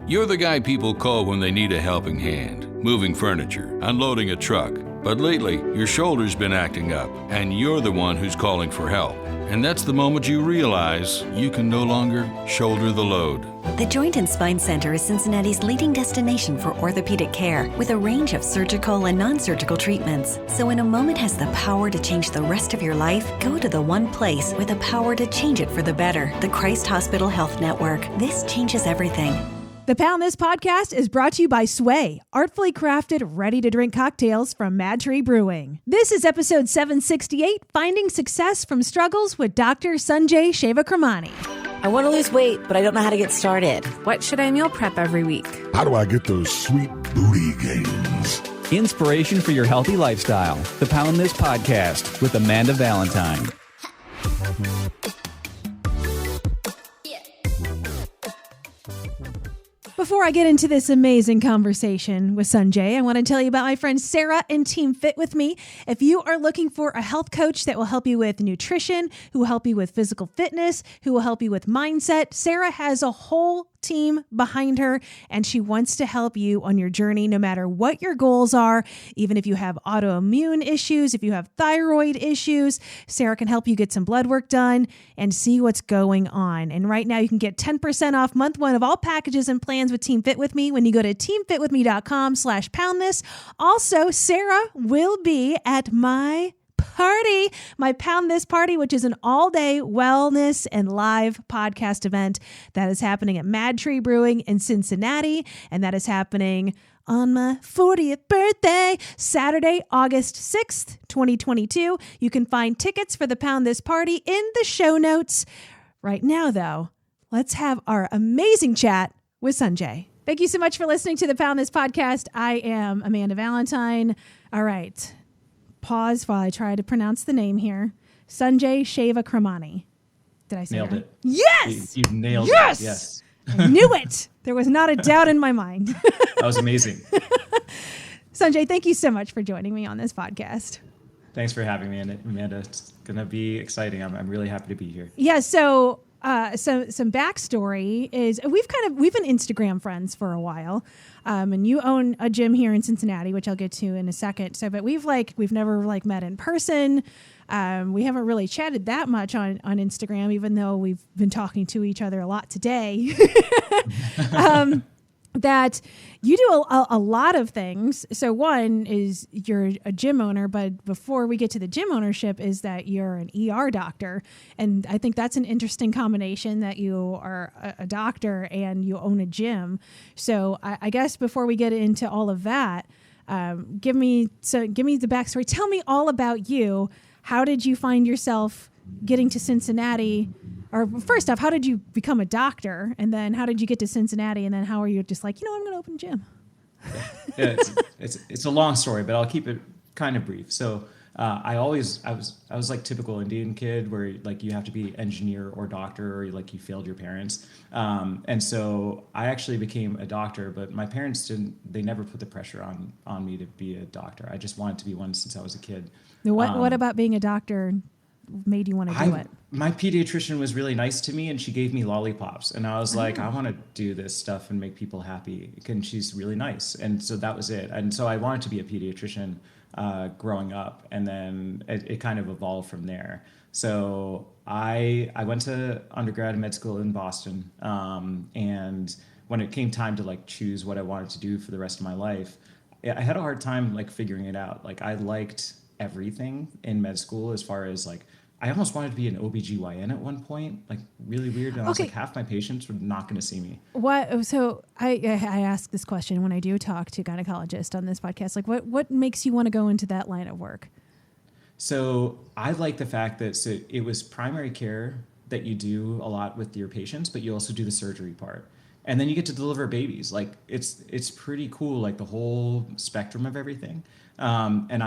You're the guy people call when they need a helping hand, moving furniture, unloading a truck. But lately, your shoulder's been acting up, and you're the one who's calling for help. And that's the moment you realize you can no longer shoulder the load. The Joint and Spine Center is Cincinnati's leading destination for orthopedic care, with a range of surgical and non-surgical treatments. So when a moment has the power to change the rest of your life, go to the one place with the power to change it for the better, the Christ Hospital Health Network. This changes everything. The Pound This podcast is brought to you by Sway, artfully crafted, ready-to-drink cocktails from Mad Tree Brewing. This is episode 768, Finding Success from Struggles with Dr. Sanjay Shewakramani. I want to lose weight, but I don't know how to get started. What should I meal prep every week? How do I get those sweet booty gains? Inspiration for your healthy lifestyle. The Pound This podcast with Amanda Valentine. Before I get into this amazing conversation with Sanjay, I want to tell you about my friend Sarah and Team Fit With Me. If you are looking for a health coach that will help you with nutrition, who will help you with physical fitness, who will help you with mindset, Sarah has a whole team behind her, and she wants to help you on your journey no matter what your goals are. Even if you have autoimmune issues, if you have thyroid issues, Sarah can help you get some blood work done and see what's going on. And right now you can get 10% off month one of all packages and plans with Team Fit With Me when you go to teamfitwithme.com/poundthis. Also, Sarah will be at my Pound This party, which is an all-day wellness and live podcast event that is happening at Mad Tree Brewing in Cincinnati, and that is happening on my 40th birthday, Saturday, August 6th, 2022. You can find tickets for the Pound This party in the show notes. Right now, though, let's have our amazing chat with Sanjay. Thank you so much for listening to the Pound This podcast. I am Amanda Valentine. All right. Pause while I try to pronounce the name here. Sanjay Shewakramani. Did I say nailed that? It? Yes! You nailed it. Yes. I knew it. There was not a doubt in my mind. That was amazing. Sanjay, thank you so much for joining me on this podcast. Thanks for having me, Amanda. It's going to be exciting. I'm really happy to be here. Yeah, so some backstory is we've been Instagram friends for a while, and you own a gym here in Cincinnati, which I'll get to in a second. So, but we've never met in person. We haven't really chatted that much on Instagram, even though we've been talking to each other a lot today. That you do a lot of things. So one is you're a gym owner, but before we get to the gym ownership is that you're an ER doctor. And I think that's an interesting combination that you are a doctor and you own a gym. So I guess before we get into all of that, give me the backstory. Tell me all about you. How did you find yourself getting to Cincinnati? Or first off, how did you become a doctor? And then how did you get to Cincinnati? And then how are you just like, I'm going to open a gym? Yeah, it's a long story, but I'll keep it kind of brief. So I was like typical Indian kid where like you have to be engineer or doctor or like you failed your parents. And so I actually became a doctor, but my parents they never put the pressure on me to be a doctor. I just wanted to be one since I was a kid. What about being a doctor made you want to do it? My pediatrician was really nice to me and she gave me lollipops. And I was like, I want to do this stuff and make people happy. And she's really nice. And so that was it. And so I wanted to be a pediatrician growing up. And then it kind of evolved from there. So I went to undergrad and med school in Boston. And when it came time to like choose what I wanted to do for the rest of my life, I had a hard time like figuring it out. Like I liked everything in med school as far as like, I almost wanted to be an OBGYN at one point, like really weird. And I was like, half my patients were not going to see me. What? So I ask this question when I do talk to gynecologists on this podcast, like what makes you want to go into that line of work? So I like the fact that it was primary care that you do a lot with your patients, but you also do the surgery part. And then you get to deliver babies. Like it's pretty cool, like the whole spectrum of everything. And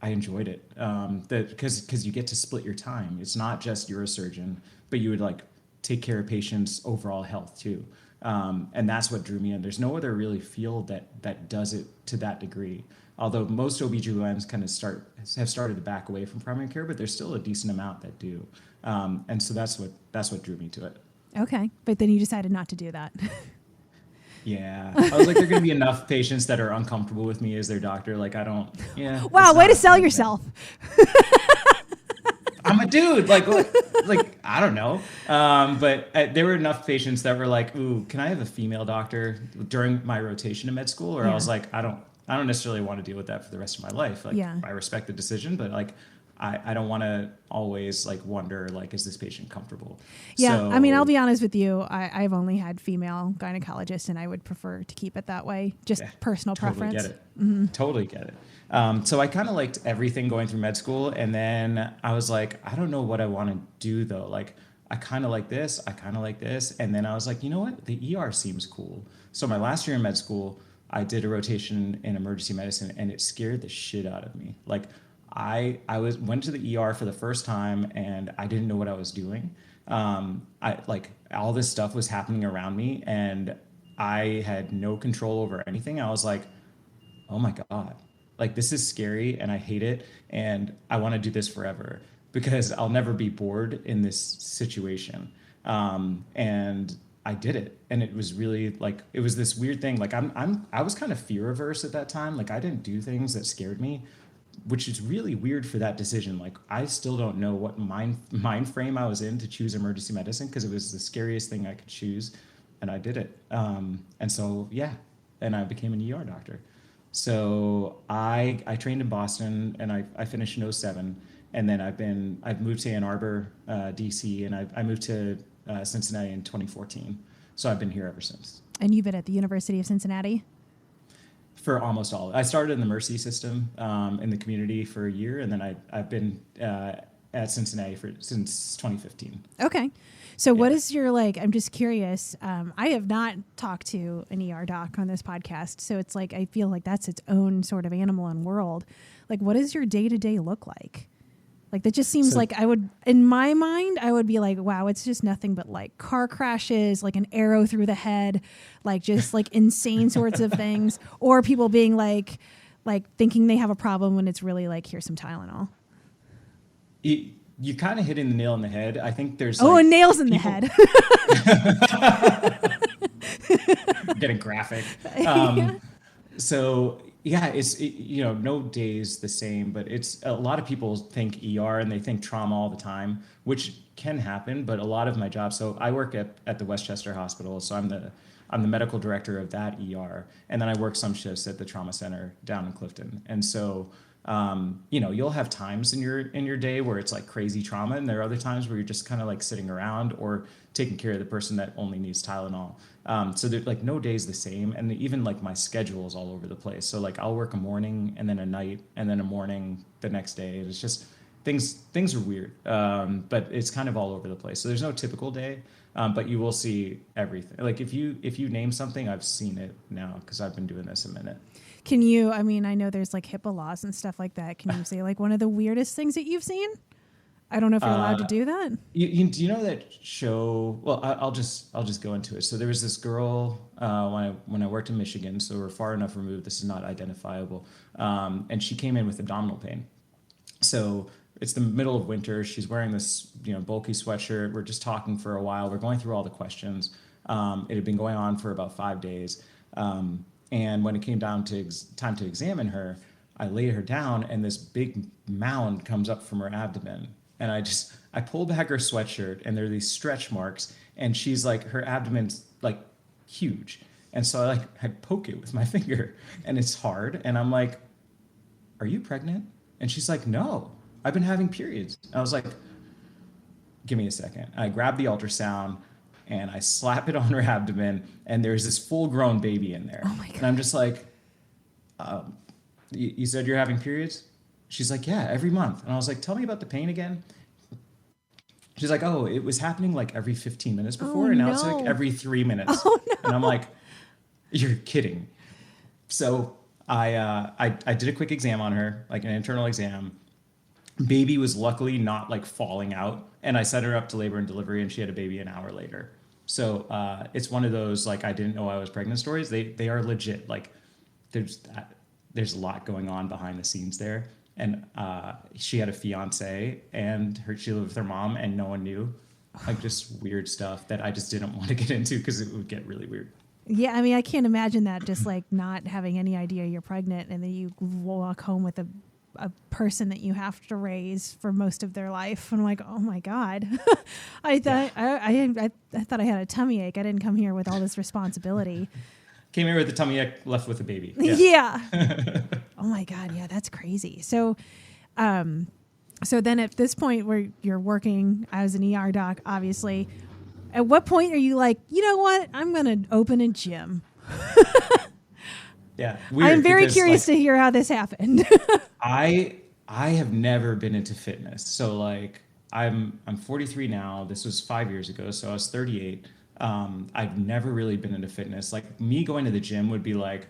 I enjoyed it because you get to split your time. It's not just you're a surgeon, but you would like take care of patients' overall health too. And that's what drew me in. There's no other really field that does it to that degree. Although most OBGYNs kind of have started to back away from primary care, but there's still a decent amount that do. And so that's what drew me to it. Okay. But then you decided not to do that. Yeah. I was like, there are going to be enough patients that are uncomfortable with me as their doctor. Like, I don't, yeah. Wow, way to sell yourself. I'm a dude. Like, I don't know. But there were enough patients that were like, ooh, can I have a female doctor during my rotation in med school? Or I was like, I don't necessarily want to deal with that for the rest of my life. Like, I respect the decision, but like, I don't want to always like wonder, like, is this patient comfortable? Yeah. So, I mean, I'll be honest with you. I've only had female gynecologists, and I would prefer to keep it that way. Just personal preference. Get it. Totally get it. So I kind of liked everything going through med school. And then I was like, I don't know what I want to do though. Like, I kind of like this. I kind of like this. And then I was like, you know what? The ER seems cool. So my last year in med school, I did a rotation in emergency medicine, and it scared the shit out of me. Like, I went to the ER for the first time, and I didn't know what I was doing. I like all this stuff was happening around me, and I had no control over anything. I was like, oh my God, like this is scary, and I hate it, and I want to do this forever because I'll never be bored in this situation. And I did it, and it was really like, it was this weird thing. Like I was kind of fear averse at that time. Like I didn't do things that scared me, which is really weird for that decision. Like I still don't know what mind frame I was in to choose emergency medicine, because it was the scariest thing I could choose, and I did it. And so and I became an ER doctor. So I trained in Boston, and I finished in 2007, and then I've moved to Ann Arbor, DC, and I moved to Cincinnati in 2014. So I've been here ever since. And you've been at the University of Cincinnati? For almost all. I started in the Mercy system in the community for a year, and then I've been at Cincinnati since 2015. Okay. So what is your, like, I'm just curious. I have not talked to an ER doc on this podcast, so it's like I feel like that's its own sort of animal and world. Like, what does your day-to-day look like? Like, that just seems like in my mind, I would be like, wow, it's just nothing but like car crashes, like an arrow through the head, like just like insane sorts of things, or people being like thinking they have a problem when it's really like, here's some Tylenol. You kind of hitting the nail on the head. I think there's nails in the head. Getting graphic. So it's no day's the same, but it's a lot of people think ER and they think trauma all the time, which can happen. But a lot of my job, so I work at the Westchester Hospital, so I'm the medical director of that ER, and then I work some shifts at the trauma center down in Clifton. And so you'll have times in your day where it's like crazy trauma, and there are other times where you're just kind of like sitting around or taking care of the person that only needs Tylenol. So there's like no day's the same, and even like my schedule is all over the place. So like I'll work a morning and then a night and then a morning the next day. It's just things are weird, but it's kind of all over the place. So there's no typical day, but you will see everything. Like if you name something, I've seen it now because I've been doing this a minute. Can you, I mean, I know there's like HIPAA laws and stuff like that. Can you say like one of the weirdest things that you've seen? I don't know if you're allowed to do that. Do you know that show? Well, I'll just go into it. So there was this girl when I worked in Michigan, so we're far enough removed. This is not identifiable. And she came in with abdominal pain. So it's the middle of winter. She's wearing this bulky sweatshirt. We're just talking for a while. We're going through all the questions. It had been going on for about 5 days. And when it came down to time to examine her, I laid her down, and this big mound comes up from her abdomen. And I pull back her sweatshirt, and there are these stretch marks, and she's like, her abdomen's like huge. And so I poke it with my finger, and it's hard. And I'm like, are you pregnant? And she's like, no, I've been having periods. I was like, give me a second. I grab the ultrasound, and I slap it on her abdomen, and there's this full-grown baby in there. Oh my God. And I'm just like, you said you're having periods? She's like, yeah, every month. And I was like, tell me about the pain again. She's like, oh, it was happening like every 15 minutes before, and now it's like every 3 minutes. Oh, no. And I'm like, you're kidding. So I did a quick exam on her, like an internal exam. Baby was luckily not like falling out, and I set her up to labor and delivery, and she had a baby an hour later. So it's one of those like I didn't know I was pregnant stories. They are legit. Like there's a lot going on behind the scenes there. And she had a fiance, and she lived with her mom, and no one knew. Like just weird stuff that I just didn't want to get into because it would get really weird. Yeah, I mean, I can't imagine that, just like not having any idea you're pregnant and then you walk home with a person that you have to raise for most of their life. And I'm like, oh my God. I thought I thought I had a tummy ache. I didn't come here with all this responsibility. Came here with a tummy ache, left with a baby. Yeah. Oh my God. Yeah, that's crazy. So so then at this point where you're working as an ER doc, obviously, at what point are you like, you know what? I'm going to open a gym. Yeah. Weird, I'm very curious to hear how this happened. I have never been into fitness. So like I'm 43 now. This was 5 years ago. So I was 38. I've never really been into fitness. Like me going to the gym would be like,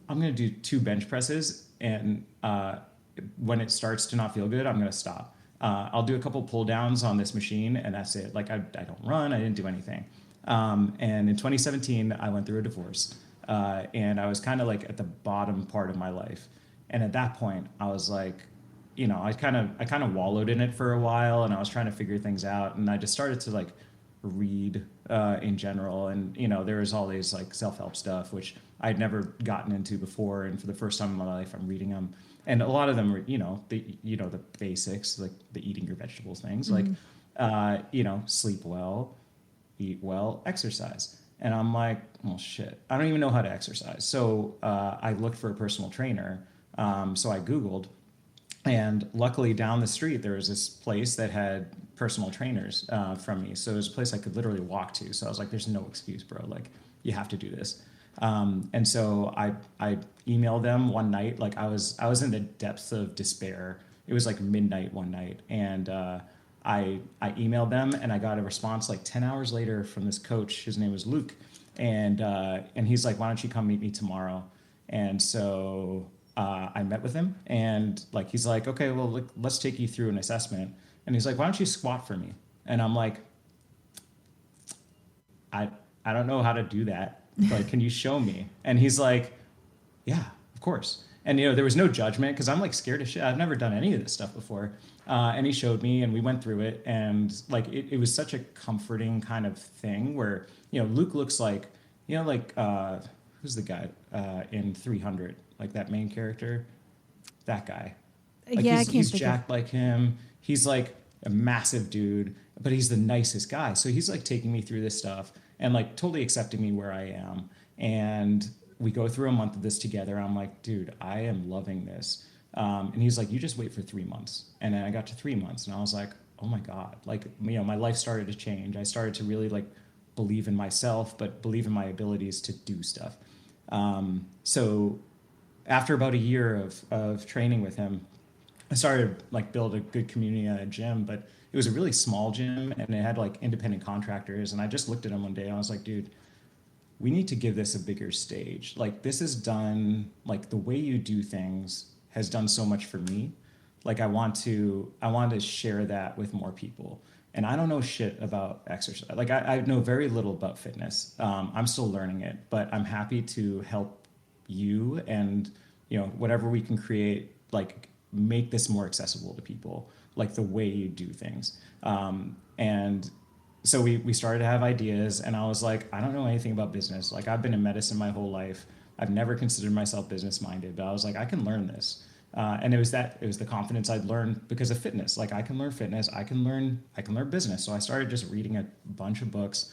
I'm going to do 2 bench presses. And when it starts to not feel good, I'm going to stop. I'll do a couple pull downs on this machine and that's it. Like I don't run. I didn't do anything. And in 2017, I went through a divorce. And I was kind of like at the bottom part of my life. And at that point I was like, you know, I kind of wallowed in it for a while and I was trying to figure things out. And I just started to like read, in general. And, you know, there was all these like self-help stuff, which I'd never gotten into before. And for the first time in my life, I'm reading them. And a lot of them were, the basics, like the eating your vegetables things, like, sleep well, eat well, exercise. And I'm like, well, shit, I don't even know how to exercise. So I looked for a personal trainer. So I Googled, and luckily down the street, there was this place that had personal trainers from me. So it was a place I could literally walk to. So I was like, there's no excuse, bro. Like, you have to do this. And so I emailed them one night. Like I was in the depths of despair. It was like midnight one night. And I emailed them and I got a response like 10 hours later from this coach. His name was Luke. And he's like, why don't you come meet me tomorrow? And so I met with him and like, he's like, okay, well, look, let's take you through an assessment. And he's like, why don't you squat for me? And I'm like, I don't know how to do that. Like, can you show me? And he's like, yeah, of course. And, there was no judgment because I'm like scared as shit. I've never done any of this stuff before. And he showed me and we went through it. And like, it was such a comforting kind of thing where, Luke looks like, who's the guy in 300? Like that main character, that guy. Like yeah, he's jacked like him. He's like a massive dude, but he's the nicest guy. So he's like taking me through this stuff and like totally accepting me where I am. And we go through a month of this together. I'm like, dude, I am loving this. And he's like, you just wait for 3 months. And then I got to 3 months and I was like, oh my God, like, my life started to change. I started to really like believe in myself, but believe in my abilities to do stuff. So after about a year of training with him, I started like build a good community at a gym, but it was a really small gym and it had like independent contractors. And I just looked at him one day and I was like, dude, we need to give this a bigger stage. Like this is done, like the way you do things has done so much for me. Like I want to share that with more people. And I don't know shit about exercise. Like I know very little about fitness. I'm still learning it, but I'm happy to help you and, whatever we can create, like make this more accessible to people, like the way you do things. And so we started to have ideas and I was like, I don't know anything about business. Like I've been in medicine my whole life. I've never considered myself business minded, but I was like, I can learn this. And it was the confidence I'd learned because of fitness. Like I can learn fitness, I can learn business. So I started just reading a bunch of books.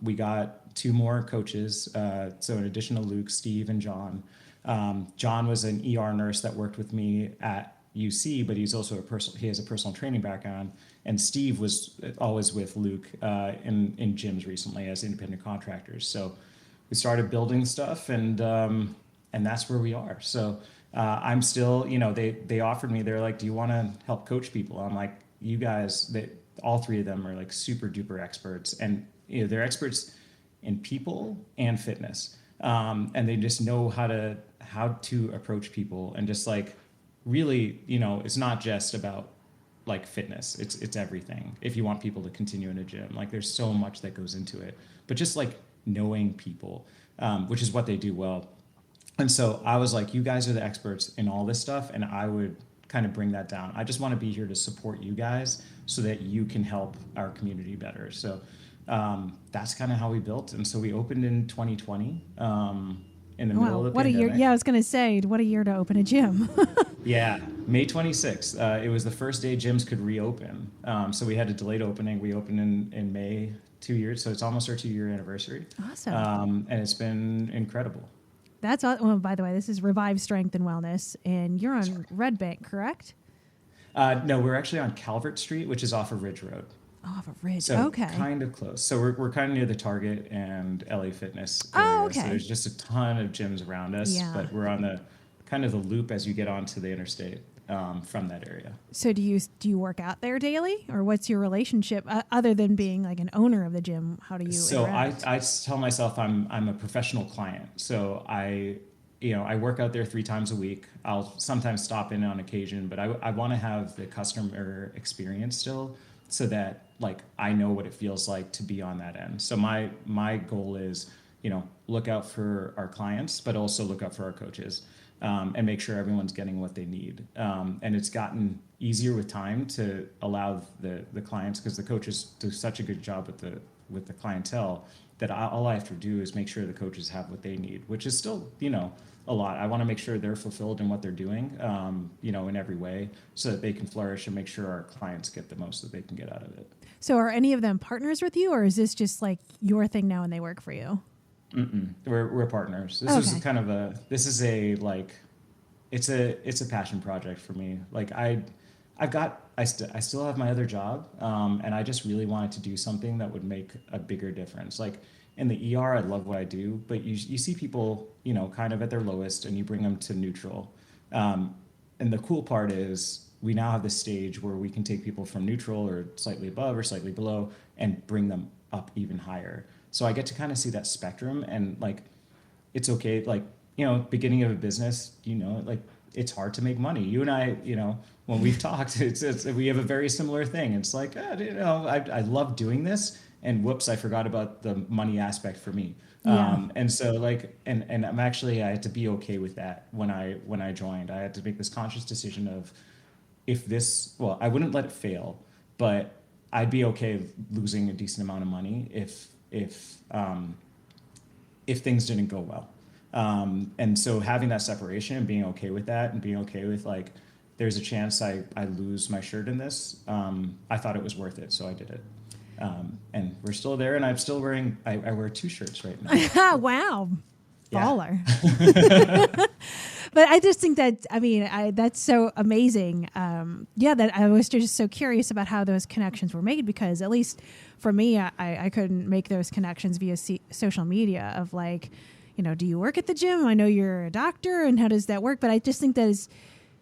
We got 2 more coaches. So in addition to Luke, Steve and John. John was an ER nurse that worked with me at UC, but he's also he has a personal training background. And Steve was always with Luke in gyms recently as independent contractors. So we started building stuff and that's where we are. So I'm still, they offered me, they're like, do you want to help coach people? I'm like, you guys, all 3 of them are like super duper experts and they're experts in people and fitness. And they just know how to approach people and just like really, it's not just about like fitness. It's everything. If you want people to continue in a gym, like there's so much that goes into it, but just like knowing people, which is what they do well. And so I was like, you guys are the experts in all this stuff. And I would kind of bring that down. I just want to be here to support you guys so that you can help our community better. So that's kind of how we built. And so we opened in 2020, in the middle of the what pandemic. a year. Yeah, I was going to say, what a year to open a gym. Yeah, May 26th. It was the first day gyms could reopen. So we had a delayed opening. We opened in May 2 years. So it's almost our 2-year anniversary. Awesome. And it's been incredible. That's well, by the way, this is Revive Strength and Wellness, and you're on Red Bank, correct? No, we're actually on Calvert Street, which is off of Ridge Road. Off of Ridge. So Okay. kind of close. So we're kind of near the Target and LA Fitness area. Oh, okay. So there's just a ton of gyms around us, Yeah. but we're on the kind of the loop as you get onto the interstate from that area. So do you work out there daily, or what's your relationship other than being like an owner of the gym? How do you So interact? I tell myself I'm a professional client. So I work out there 3 times a week. I'll sometimes stop in on occasion, but I want to have the customer experience still, so that like I know what it feels like to be on that end. So my goal is, look out for our clients, but also look out for our coaches, and make sure everyone's getting what they need. And it's gotten easier with time to allow the clients, because the coaches do such a good job with the clientele, that all I have to do is make sure the coaches have what they need, which is still, a lot. I want to make sure they're fulfilled in what they're doing, in every way, so that they can flourish and make sure our clients get the most that they can get out of it. So are any of them partners with you, or is this just like your thing now and they work for you? We're partners. This is kind of it's a passion project for me. Like I still have my other job, and I just really wanted to do something that would make a bigger difference. Like in the ER, I love what I do, but you see people, kind of at their lowest, and you bring them to neutral. And the cool part is we now have this stage where we can take people from neutral or slightly above or slightly below and bring them up even higher. So I get to kind of see that spectrum, and like, it's okay. Like, beginning of a business, like it's hard to make money. You and I, when we've talked, we have a very similar thing. It's like, I love doing this, and whoops, I forgot about the money aspect for me. Yeah. And so like, and I had to be okay with that when I joined. I had to make this conscious decision of, I wouldn't let it fail, but I'd be okay losing a decent amount of money if things didn't go well. And so having that separation and being okay with that, and being okay with like, there's a chance I lose my shirt in this. I thought it was worth it, so I did it. And we're still there, and I'm still wearing, I wear 2 shirts right now. Wow. Yeah. Baller. But I just think that, that's so amazing. That I was just so curious about how those connections were made, because at least for me, I couldn't make those connections via social media of like, do you work at the gym? I know you're a doctor, and how does that work? But I just think that is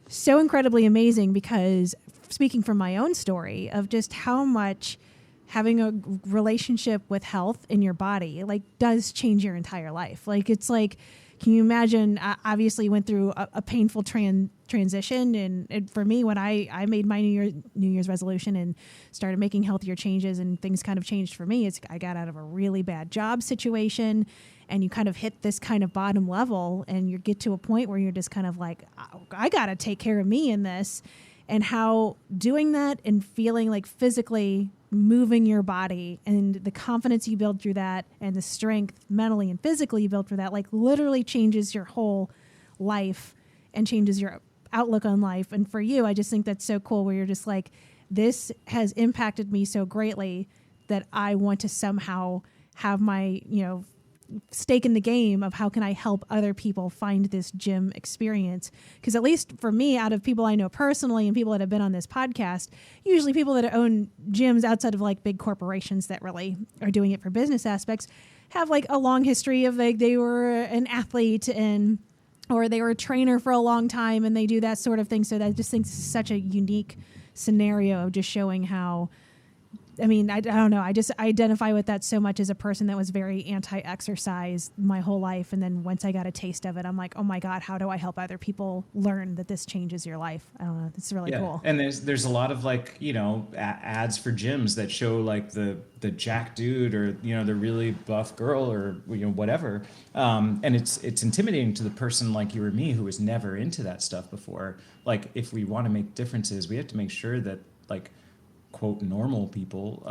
so incredibly amazing, because speaking from my own story of just how much having a relationship with health in your body like does change your entire life. Like, it's like, can you imagine? I obviously went through a painful transition, and for me, when I made my New Year's resolution and started making healthier changes, and things kind of changed for me. I got out of a really bad job situation, and you kind of hit this kind of bottom level, and you get to a point where you're just kind of like, I got to take care of me in this, and how doing that and feeling like physically moving your body and the confidence you build through that, and the strength mentally and physically you build through that, like literally changes your whole life and changes your outlook on life. And for you, I just think that's so cool, where you're just like, this has impacted me so greatly that I want to somehow have my, stake in the game of how can I help other people find this gym experience. Because at least for me, out of people I know personally and people that have been on this podcast, usually people that own gyms outside of like big corporations that really are doing it for business aspects have like a long history of like they were an athlete or they were a trainer for a long time, and they do that sort of thing. So I just think this is such a unique scenario of just showing how, I don't know. I just identify with that so much as a person that was very anti-exercise my whole life. And then once I got a taste of it, I'm like, oh my God, how do I help other people learn that this changes your life? I don't know. It's really cool. And there's a lot of like, ads for gyms that show like the jack dude or, the really buff girl or, whatever. And it's intimidating to the person like you or me who was never into that stuff before. Like, if we want to make differences, we have to make sure that like, quote normal people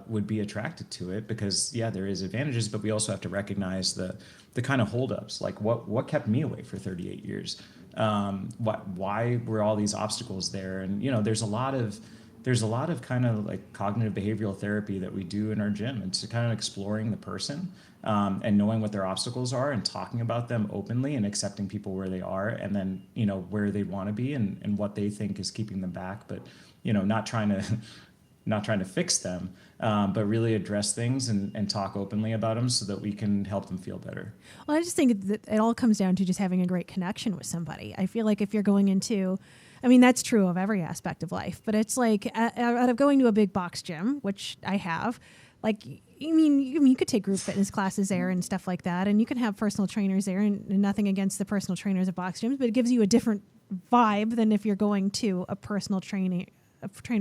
would be attracted to it, because there is advantages, but we also have to recognize the kind of holdups, like what kept me away for 38 years. Why were all these obstacles there? And there's a lot of kind of like cognitive behavioral therapy that we do in our gym. It's kind of exploring the person and knowing what their obstacles are and talking about them openly and accepting people where they are, and then where they want to be and what they think is keeping them back, but not trying to fix them, but really address things and talk openly about them so that we can help them feel better. Well, I just think that it all comes down to just having a great connection with somebody. I feel like if you're going into, I mean, that's true of every aspect of life, but it's like out of going to a big box gym, which I have, like, you could take group fitness classes there and stuff like that, and you can have personal trainers there, and nothing against the personal trainers at box gyms, but it gives you a different vibe than if you're going to a personal trainer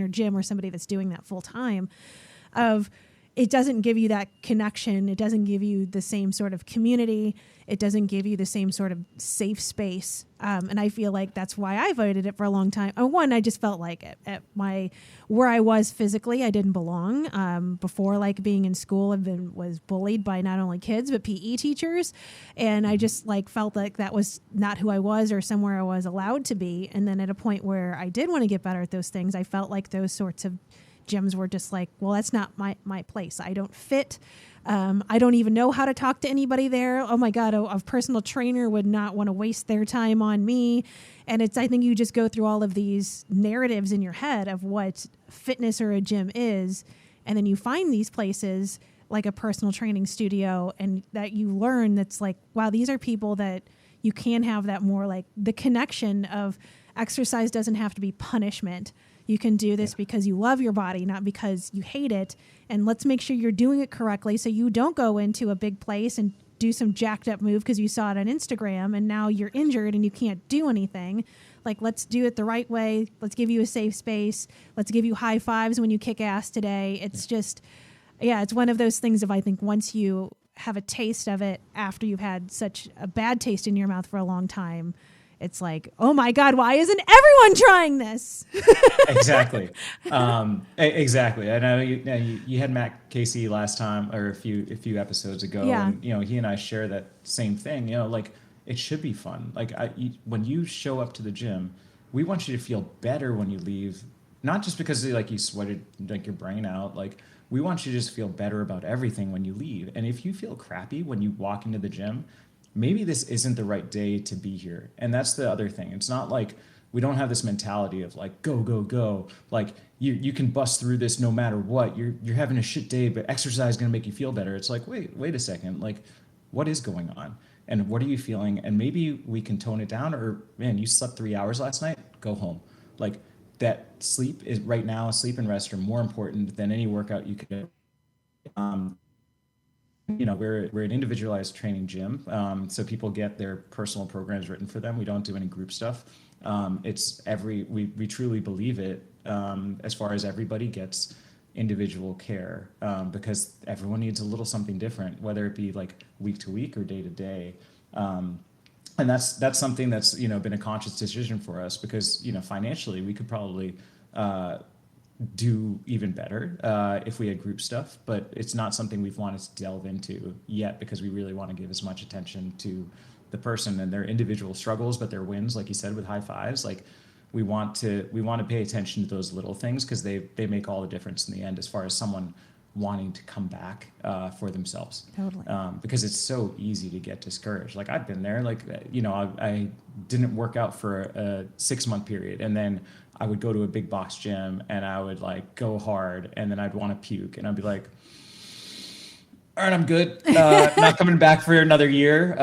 gym or somebody that's doing that full time. It doesn't give you that connection. It doesn't give you the same sort of community. It doesn't give you the same sort of safe space. And I feel like that's why I avoided it for a long time. One, I just felt like where I was physically, I didn't belong. Before, like being in school, was bullied by not only kids, but PE teachers. And I just felt like that was not who I was or somewhere I was allowed to be. And then at a point where I did want to get better at those things, I felt like those sorts of gyms were just like, well, that's not my place. I don't fit. I don't even know how to talk to anybody there. Oh my God, a personal trainer would not want to waste their time on me. And I think you just go through all of these narratives in your head of what fitness or a gym is. And then you find these places like a personal training studio, and that you learn that's like, wow, these are people that you can have that more like the connection of exercise doesn't have to be punishment. You can do this because you love your body, not because you hate it. And let's make sure you're doing it correctly so you don't go into a big place and do some jacked up move because you saw it on Instagram and now you're injured and you can't do anything. Like, let's do it the right way. Let's give you a safe space. Let's give you high fives when you kick ass today. It's just, it's one of those things of, I think once you have a taste of it after you've had such a bad taste in your mouth for a long time, it's like, oh my God, why isn't everyone trying this? Exactly. Exactly. I know you had Matt Casey last time, or a few episodes ago. Yeah. And, he and I share that same thing. Like, it should be fun. Like, when you show up to the gym, we want you to feel better when you leave, not just because like you sweated like your brain out. Like, we want you to just feel better about everything when you leave. And if you feel crappy when you walk into the gym, maybe this isn't the right day to be here. And that's the other thing. It's not like we don't have this mentality of like, go, go, go. Like, you can bust through this no matter what. You're having a shit day, but exercise is going to make you feel better. It's like, wait a second. Like, what is going on? And what are you feeling? And maybe we can tone it down. Or, man, you slept 3 hours last night, go home. Like, that sleep is right now, sleep and rest are more important than any workout you could do. We're an individualized training gym, so people get their personal programs written for them. We don't do any group stuff. We truly believe it, as far as everybody gets individual care, because everyone needs a little something different, whether it be like week to week or day to day. And that's something that's been a conscious decision for us, because financially we could probably do even better if we had group stuff, but it's not something we've wanted to delve into yet, because we really want to give as much attention to the person and their individual struggles, but their wins, like you said, with high fives. Like, we want to pay attention to those little things, because they make all the difference in the end, as far as someone wanting to come back for themselves. Totally. Because it's so easy to get discouraged. Like, I've been there. Like, I didn't work out for a 6-month period, and then I would go to a big box gym and I would like go hard, and then I'd want to puke, and I'd be like, all right, I'm good. Not coming back for another year.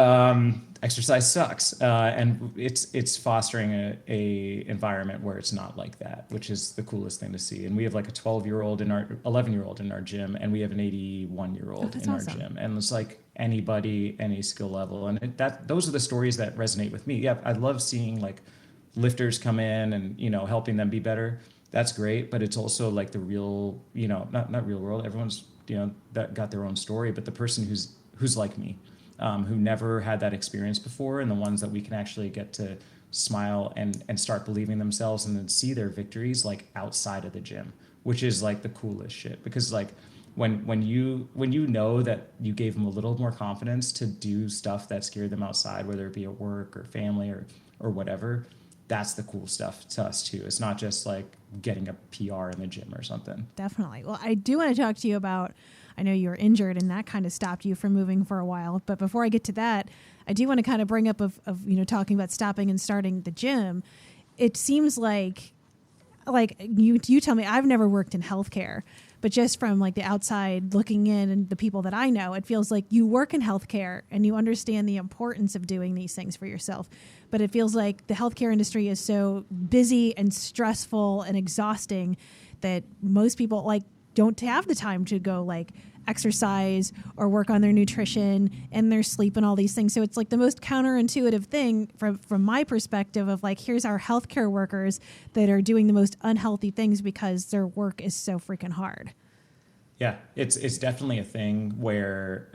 Exercise sucks. And it's fostering a environment where it's not like that, which is the coolest thing to see. And we have like a 11-year-old in our gym, and we have an 81-year-old in our gym. And it's like anybody, any skill level. And those are the stories that resonate with me. Yeah, I love seeing like lifters come in and, helping them be better. That's great. But it's also like the real, not real world. Everyone's, that got their own story, but the person who's like me, who never had that experience before, and the ones that we can actually get to smile and start believing themselves, and then see their victories like outside of the gym, which is like the coolest shit, because like when you know that you gave them a little more confidence to do stuff that scared them outside, whether it be at work or family or whatever, that's the cool stuff to us too. It's not just like getting a PR in the gym or something. Definitely. Well, I do want to talk to you about, I know you were injured and that kind of stopped you from moving for a while. But before I get to that, I do want to kind of bring up of talking about stopping and starting the gym. It seems like you tell me, I've never worked in healthcare, but just from like the outside looking in and the people that I know, it feels like you work in healthcare and you understand the importance of doing these things for yourself. But it feels like the healthcare industry is so busy and stressful and exhausting that most people like don't have the time to go like exercise or work on their nutrition and their sleep and all these things. So it's like the most counterintuitive thing from my perspective of like, here's our healthcare workers that are doing the most unhealthy things because their work is so freaking hard. Yeah, it's definitely a thing where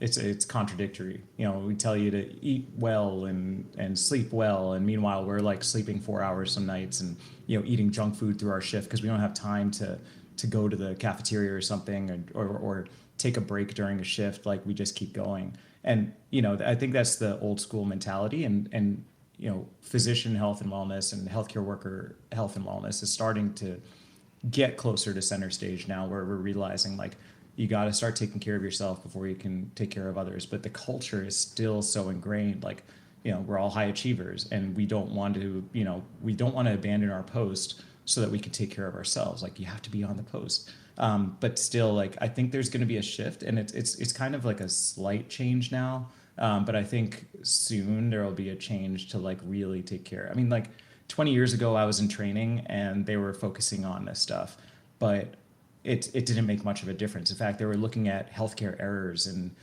it's contradictory. You know, we tell you to eat well and sleep well, and meanwhile we're like sleeping 4 hours some nights and eating junk food through our shift because we don't have time to go to the cafeteria or something or take a break during a shift. Like we just keep going. And, I think that's the old school mentality and physician health and wellness and healthcare worker health and wellness is starting to get closer to center stage now, where we're realizing like you got to start taking care of yourself before you can take care of others. But the culture is still so ingrained. Like, we're all high achievers and we don't want to abandon our post so that we can take care of ourselves. Like you have to be on the post. But still, like, I think there's going to be a shift, and it's kind of like a slight change now. But I think soon there will be a change to like really take care. I mean, like 20 years ago, I was in training and they were focusing on this stuff, but it didn't make much of a difference. In fact, they were looking at healthcare errors and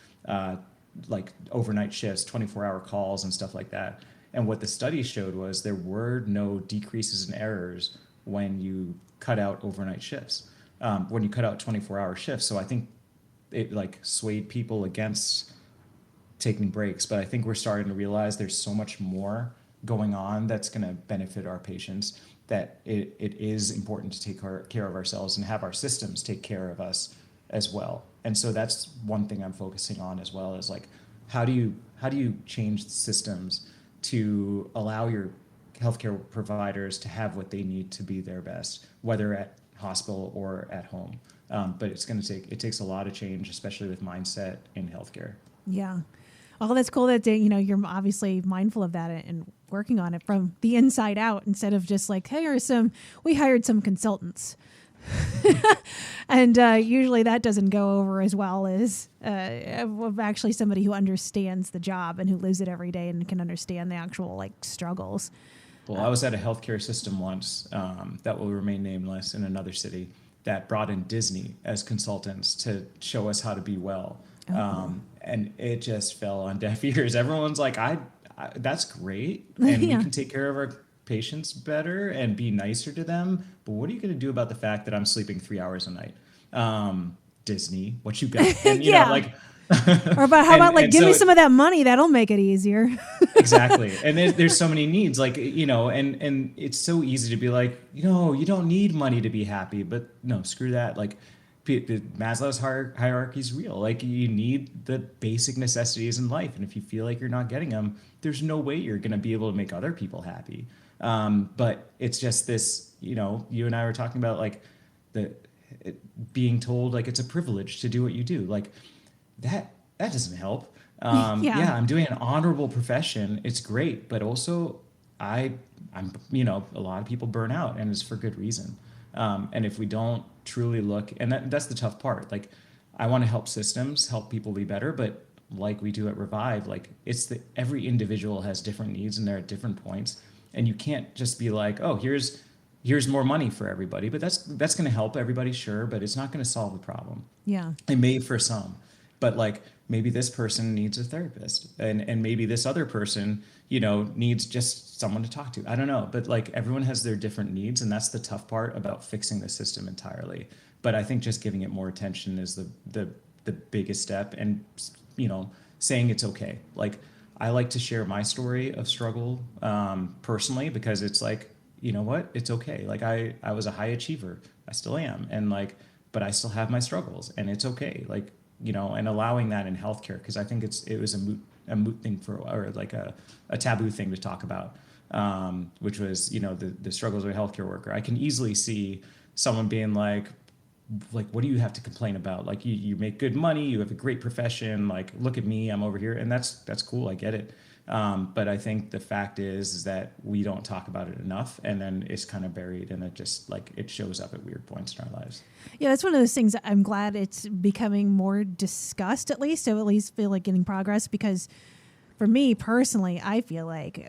like overnight shifts, 24-hour calls and stuff like that. And what the study showed was there were no decreases in errors when you cut out overnight shifts, when you cut out 24-hour shifts. So I think it like swayed people against taking breaks. But I think we're starting to realize there's so much more going on that's going to benefit our patients, that it is important to take care of ourselves and have our systems take care of us as well. And so that's one thing I'm focusing on as well, is like, how do you change the systems to allow your healthcare providers to have what they need to be their best, whether at hospital or at home. But it takes a lot of change, especially with mindset in healthcare. Yeah. Well, that's cool that you're obviously mindful of that and working on it from the inside out, instead of just like, hey, we hired some consultants. And usually that doesn't go over as well as actually somebody who understands the job and who lives it every day and can understand the actual like struggles. Well, I was at a healthcare system once that will remain nameless in another city that brought in Disney as consultants to show us how to be well. And it just fell on deaf ears. Everyone's like, that's great. And we can take care of our patients better and be nicer to them. But what are you going to do about the fact that I'm sleeping 3 hours a night? Disney, what you got? And, you know, like, or about how about like give me some of that money, that'll make it easier. Exactly. And there's so many needs, like, and it's so easy to be like, you don't need money to be happy, but no, screw that. Like Maslow's hierarchy is real. Like you need the basic necessities in life. And if you feel like you're not getting them, there's no way you're going to be able to make other people happy. But it's just this, you and I were talking about like being told like it's a privilege to do what you do. Like, that doesn't help. I'm doing an honorable profession. It's great, but also I'm a lot of people burn out, and it's for good reason. And if we don't truly look, and that's the tough part. Like, I want to help systems, help people be better, but like we do at Revive, like every individual has different needs and they're at different points, and you can't just be like, oh, here's more money for everybody, but that's going to help everybody, sure, but it's not going to solve the problem. Yeah, it may for some. But like maybe this person needs a therapist, and maybe this other person, needs just someone to talk to. I don't know. But like everyone has their different needs, and that's the tough part about fixing the system entirely. But I think just giving it more attention is the biggest step, and saying it's okay. Like I like to share my story of struggle personally, because it's like, you know what, it's okay. Like I was a high achiever I still am. And like, but I still have my struggles, and it's okay. Like, you know, and allowing that in healthcare, because I think it was a moot thing or like a taboo thing to talk about, which was, you know, the struggles of a healthcare worker. I can easily see someone being like, what do you have to complain about? Like, you make good money, you have a great profession, like, look at me, I'm over here. And that's cool, I get it. But I think the fact is that we don't talk about it enough, and then it's kind of buried, and it just like it shows up at weird points in our lives. Yeah, that's one of those things that I'm glad it's becoming more discussed, at least. So at least feel like getting progress, because for me personally, I feel like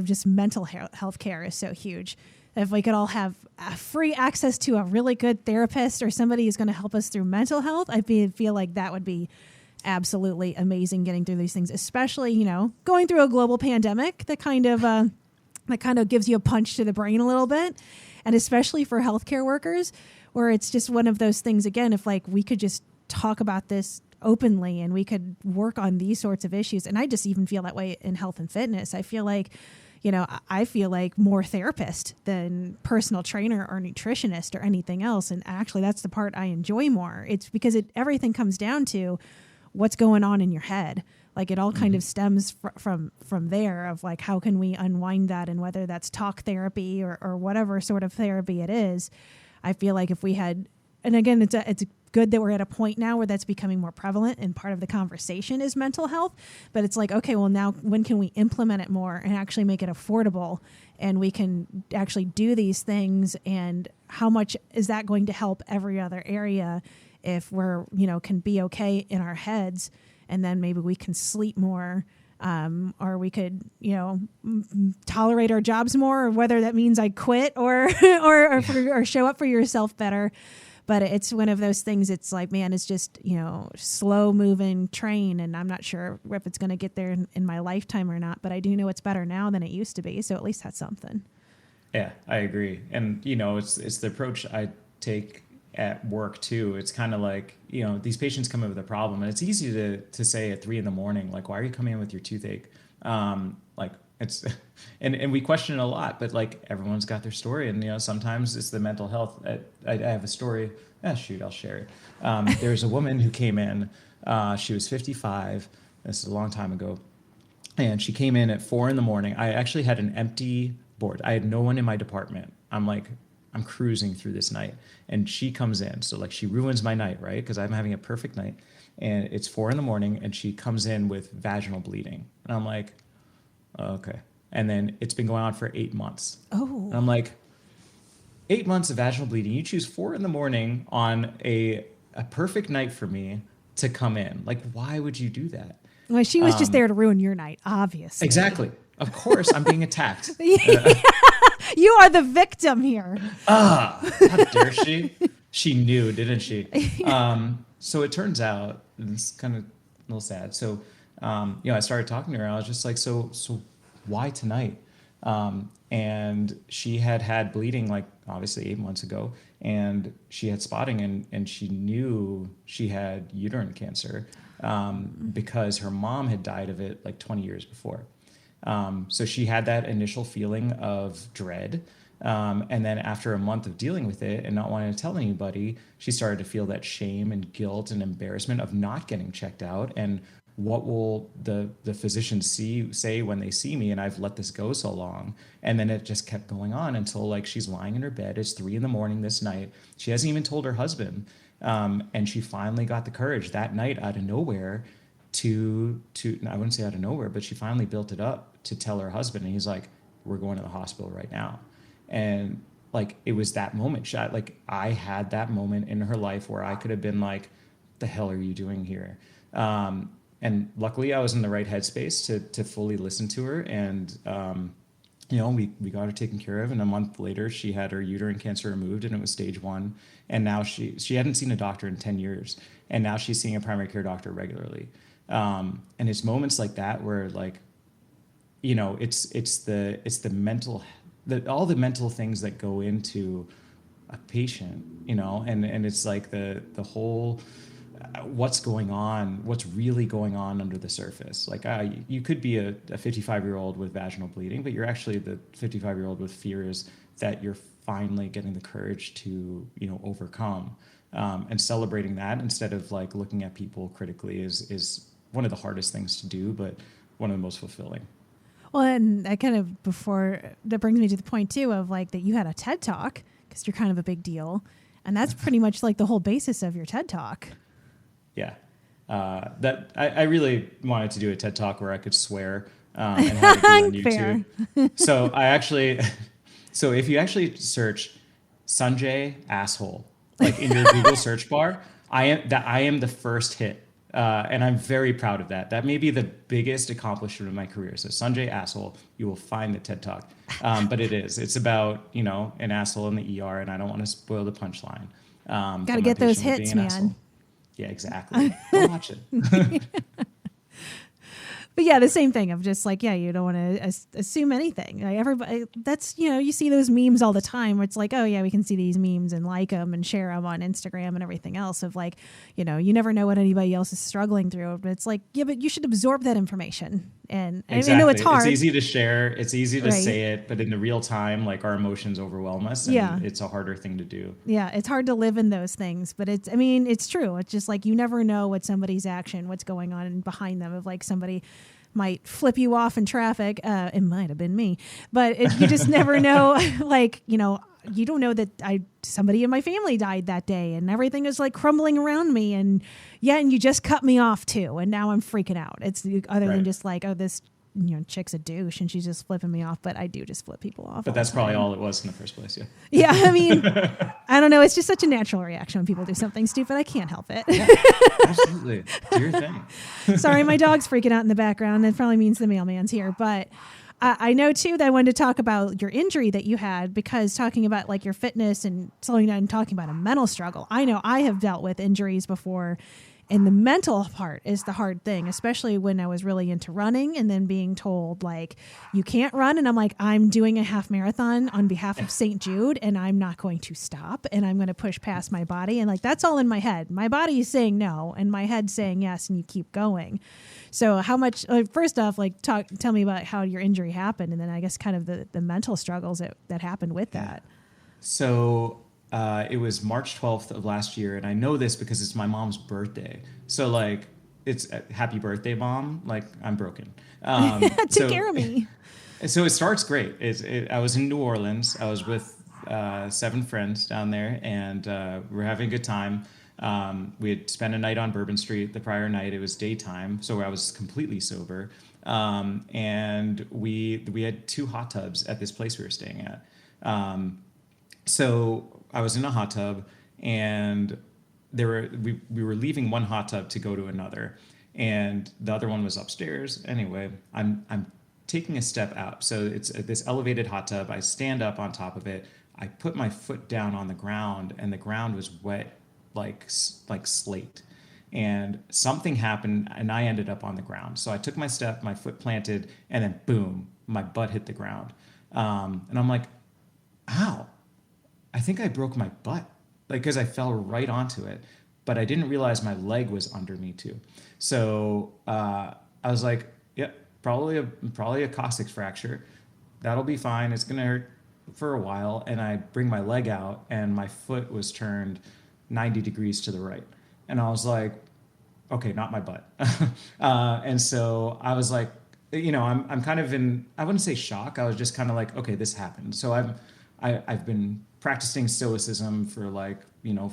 just mental health care is so huge. If we could all have free access to a really good therapist or somebody who's going to help us through mental health, I feel like that would be absolutely amazing getting through these things, especially, you know, going through a global pandemic that kind of gives you a punch to the brain a little bit. And especially for healthcare workers, where it's just one of those things, again, if like we could just talk about this openly and we could work on these sorts of issues. And I just even feel that way in health and fitness. I feel like, you know, I feel like more therapist than personal trainer or nutritionist or anything else. And actually, that's the part I enjoy more. It's because everything comes down to what's going on in your head. Like, it all kind of stems from there, of like, how can we unwind that? And whether that's talk therapy or whatever sort of therapy it is, I feel like if we had, and again, it's good that we're at a point now where that's becoming more prevalent and part of the conversation is mental health. But it's like, okay, well, now when can we implement it more and actually make it affordable, and we can actually do these things? And how much is that going to help every other area if we're, you know, can be okay in our heads, and then maybe we can sleep more, or we could, you know, tolerate our jobs more, or whether that means I quit or show up for yourself better. But it's one of those things, it's like, man, it's just, you know, slow moving train. And I'm not sure if it's going to get there in my lifetime or not, but I do know it's better now than it used to be. So at least that's something. Yeah, I agree. And, you know, it's the approach I take at work too. It's kind of like, you know, these patients come in with a problem, and it's easy to say at 3 a.m, like, why are you coming in with your toothache? Like, it's, and we question it a lot, but like, everyone's got their story, and, you know, sometimes it's the mental health. I have a story. I'll share it. There's a woman who came in, she was 55. This is a long time ago. And she came in at 4 a.m. I actually had an empty board. I had no one in my department. I'm cruising through this night, and she comes in. So like, she ruins my night, right? Because I'm having a perfect night, and it's 4 a.m, and she comes in with vaginal bleeding. And I'm like, oh, okay. And then it's been going on for 8 months. Oh. And I'm like, 8 months of vaginal bleeding. You choose 4 a.m. on a perfect night for me to come in. Like, why would you do that? Well, she was just there to ruin your night, obviously. Exactly. Of course, I'm being attacked. You are the victim here. How dare she? She knew, didn't she? So it turns out, and it's kind of a little sad. So, you know, I started talking to her, and I was just like, so why tonight? And she had bleeding, like, obviously 8 months ago, and she had spotting, and she knew she had uterine cancer, because her mom had died of it like 20 years before. So she had that initial feeling of dread. And then after a month of dealing with it and not wanting to tell anybody, she started to feel that shame and guilt and embarrassment of not getting checked out. And what will the physicians say when they see me? And I've let this go so long. And then it just kept going on until, like, she's lying in her bed. It's 3 a.m. this night. She hasn't even told her husband. And she finally got the courage that night out of nowhere to I wouldn't say out of nowhere, but she finally built it up to tell her husband, and he's like, we're going to the hospital right now. And like, it was that moment. I had that moment in her life where I could have been like, the hell are you doing here? And luckily I was in the right headspace to fully listen to her. And, you know, we got her taken care of. And a month later, she had her uterine cancer removed, and it was stage 1. And now she hadn't seen a doctor in 10 years. And now she's seeing a primary care doctor regularly. And it's moments like that where, like, you know, it's the mental, all the mental things that go into a patient, you know, and it's like the whole, what's going on, what's really going on under the surface. Like you could be a 55-year-old with vaginal bleeding, but you're actually the 55-year-old with fears that you're finally getting the courage to, overcome. And celebrating that instead of like looking at people critically is one of the hardest things to do, but one of the most fulfilling. Well, and that brings me to the point too of like that you had a TED Talk, because you're kind of a big deal. And that's pretty much like the whole basis of your TED Talk. Yeah. That I really wanted to do a TED Talk where I could swear and have it be on YouTube. So if you actually search Sanjay asshole, like in your Google search bar, I am the first hit. And I'm very proud of that. That may be the biggest accomplishment of my career. So Sanjay asshole, you will find the TED Talk. But it's about, an asshole in the ER, and I don't want to spoil the punchline. Got to get those hits, man. Asshole. Yeah, exactly. Go watch it. But yeah, the same thing of just like, you don't want to assume anything. Like everybody, that's, you see those memes all the time where it's like, oh yeah, we can see these memes and like them and share them on Instagram and everything else of like, you never know what anybody else is struggling through. But it's like, yeah, but you should absorb that information. And exactly. I know it's hard. It's easy to share. It's easy to say it, but in the real time, like our emotions overwhelm us, and it's a harder thing to do. Yeah, it's hard to live in those things, but it's true. It's just like you never know what somebody's what's going on behind them. Of like somebody might flip you off in traffic. It might have been me, but you just never know. Like you don't know that somebody in my family died that day, and everything is like crumbling around me, and you just cut me off too, and now I'm freaking out. It's other than just like, oh, this chick's a douche and she's just flipping me off, but I do just flip people off. But that's probably all it was in the first place. Yeah. I don't know. It's just such a natural reaction when people do something stupid. I can't help it. Yeah, absolutely. Do your thing. Sorry, my dog's freaking out in the background. That probably means the mailman's here, but I know too that I wanted to talk about your injury that you had, because talking about like your fitness and slowing down and talking about a mental struggle. I know I have dealt with injuries before, and the mental part is the hard thing, especially when I was really into running and then being told like, you can't run. And I'm like, I'm doing a half marathon on behalf of St. Jude and I'm not going to stop, and I'm going to push past my body. And like, that's all in my head. My body is saying no and my head's saying yes, and you keep going. So how much, first off, like tell me about how your injury happened. And then I guess kind of the mental struggles that happened with that. So it was March 12th of last year. And I know this because it's my mom's birthday. So like, it's happy birthday, Mom. Like I'm broken. Take care of me. So it starts great. I was in New Orleans. I was with 7 friends down there, and we were having a good time. We had spent a night on Bourbon Street the prior night. It was daytime, so I was completely sober. And we had 2 hot tubs at this place we were staying at. So I was in a hot tub, and we were leaving one hot tub to go to another, and the other one was upstairs. Anyway, I'm taking a step out. So it's this elevated hot tub. I stand up on top of it. I put my foot down on the ground, and the ground was wet like slate. And something happened, and I ended up on the ground. So I took my step, my foot planted, and then boom, my butt hit the ground. And I'm like, ow, I think I broke my butt, like, because I fell right onto it. But I didn't realize my leg was under me too. So I was like, yep, probably a coccyx fracture. That'll be fine. It's gonna hurt for a while. And I bring my leg out, and my foot was turned 90 degrees to the right. And I was like, okay, not my butt. And so I was like, I'm kind of in, I wouldn't say shock. I was just kind of like, okay, this happened. So I've been practicing stoicism for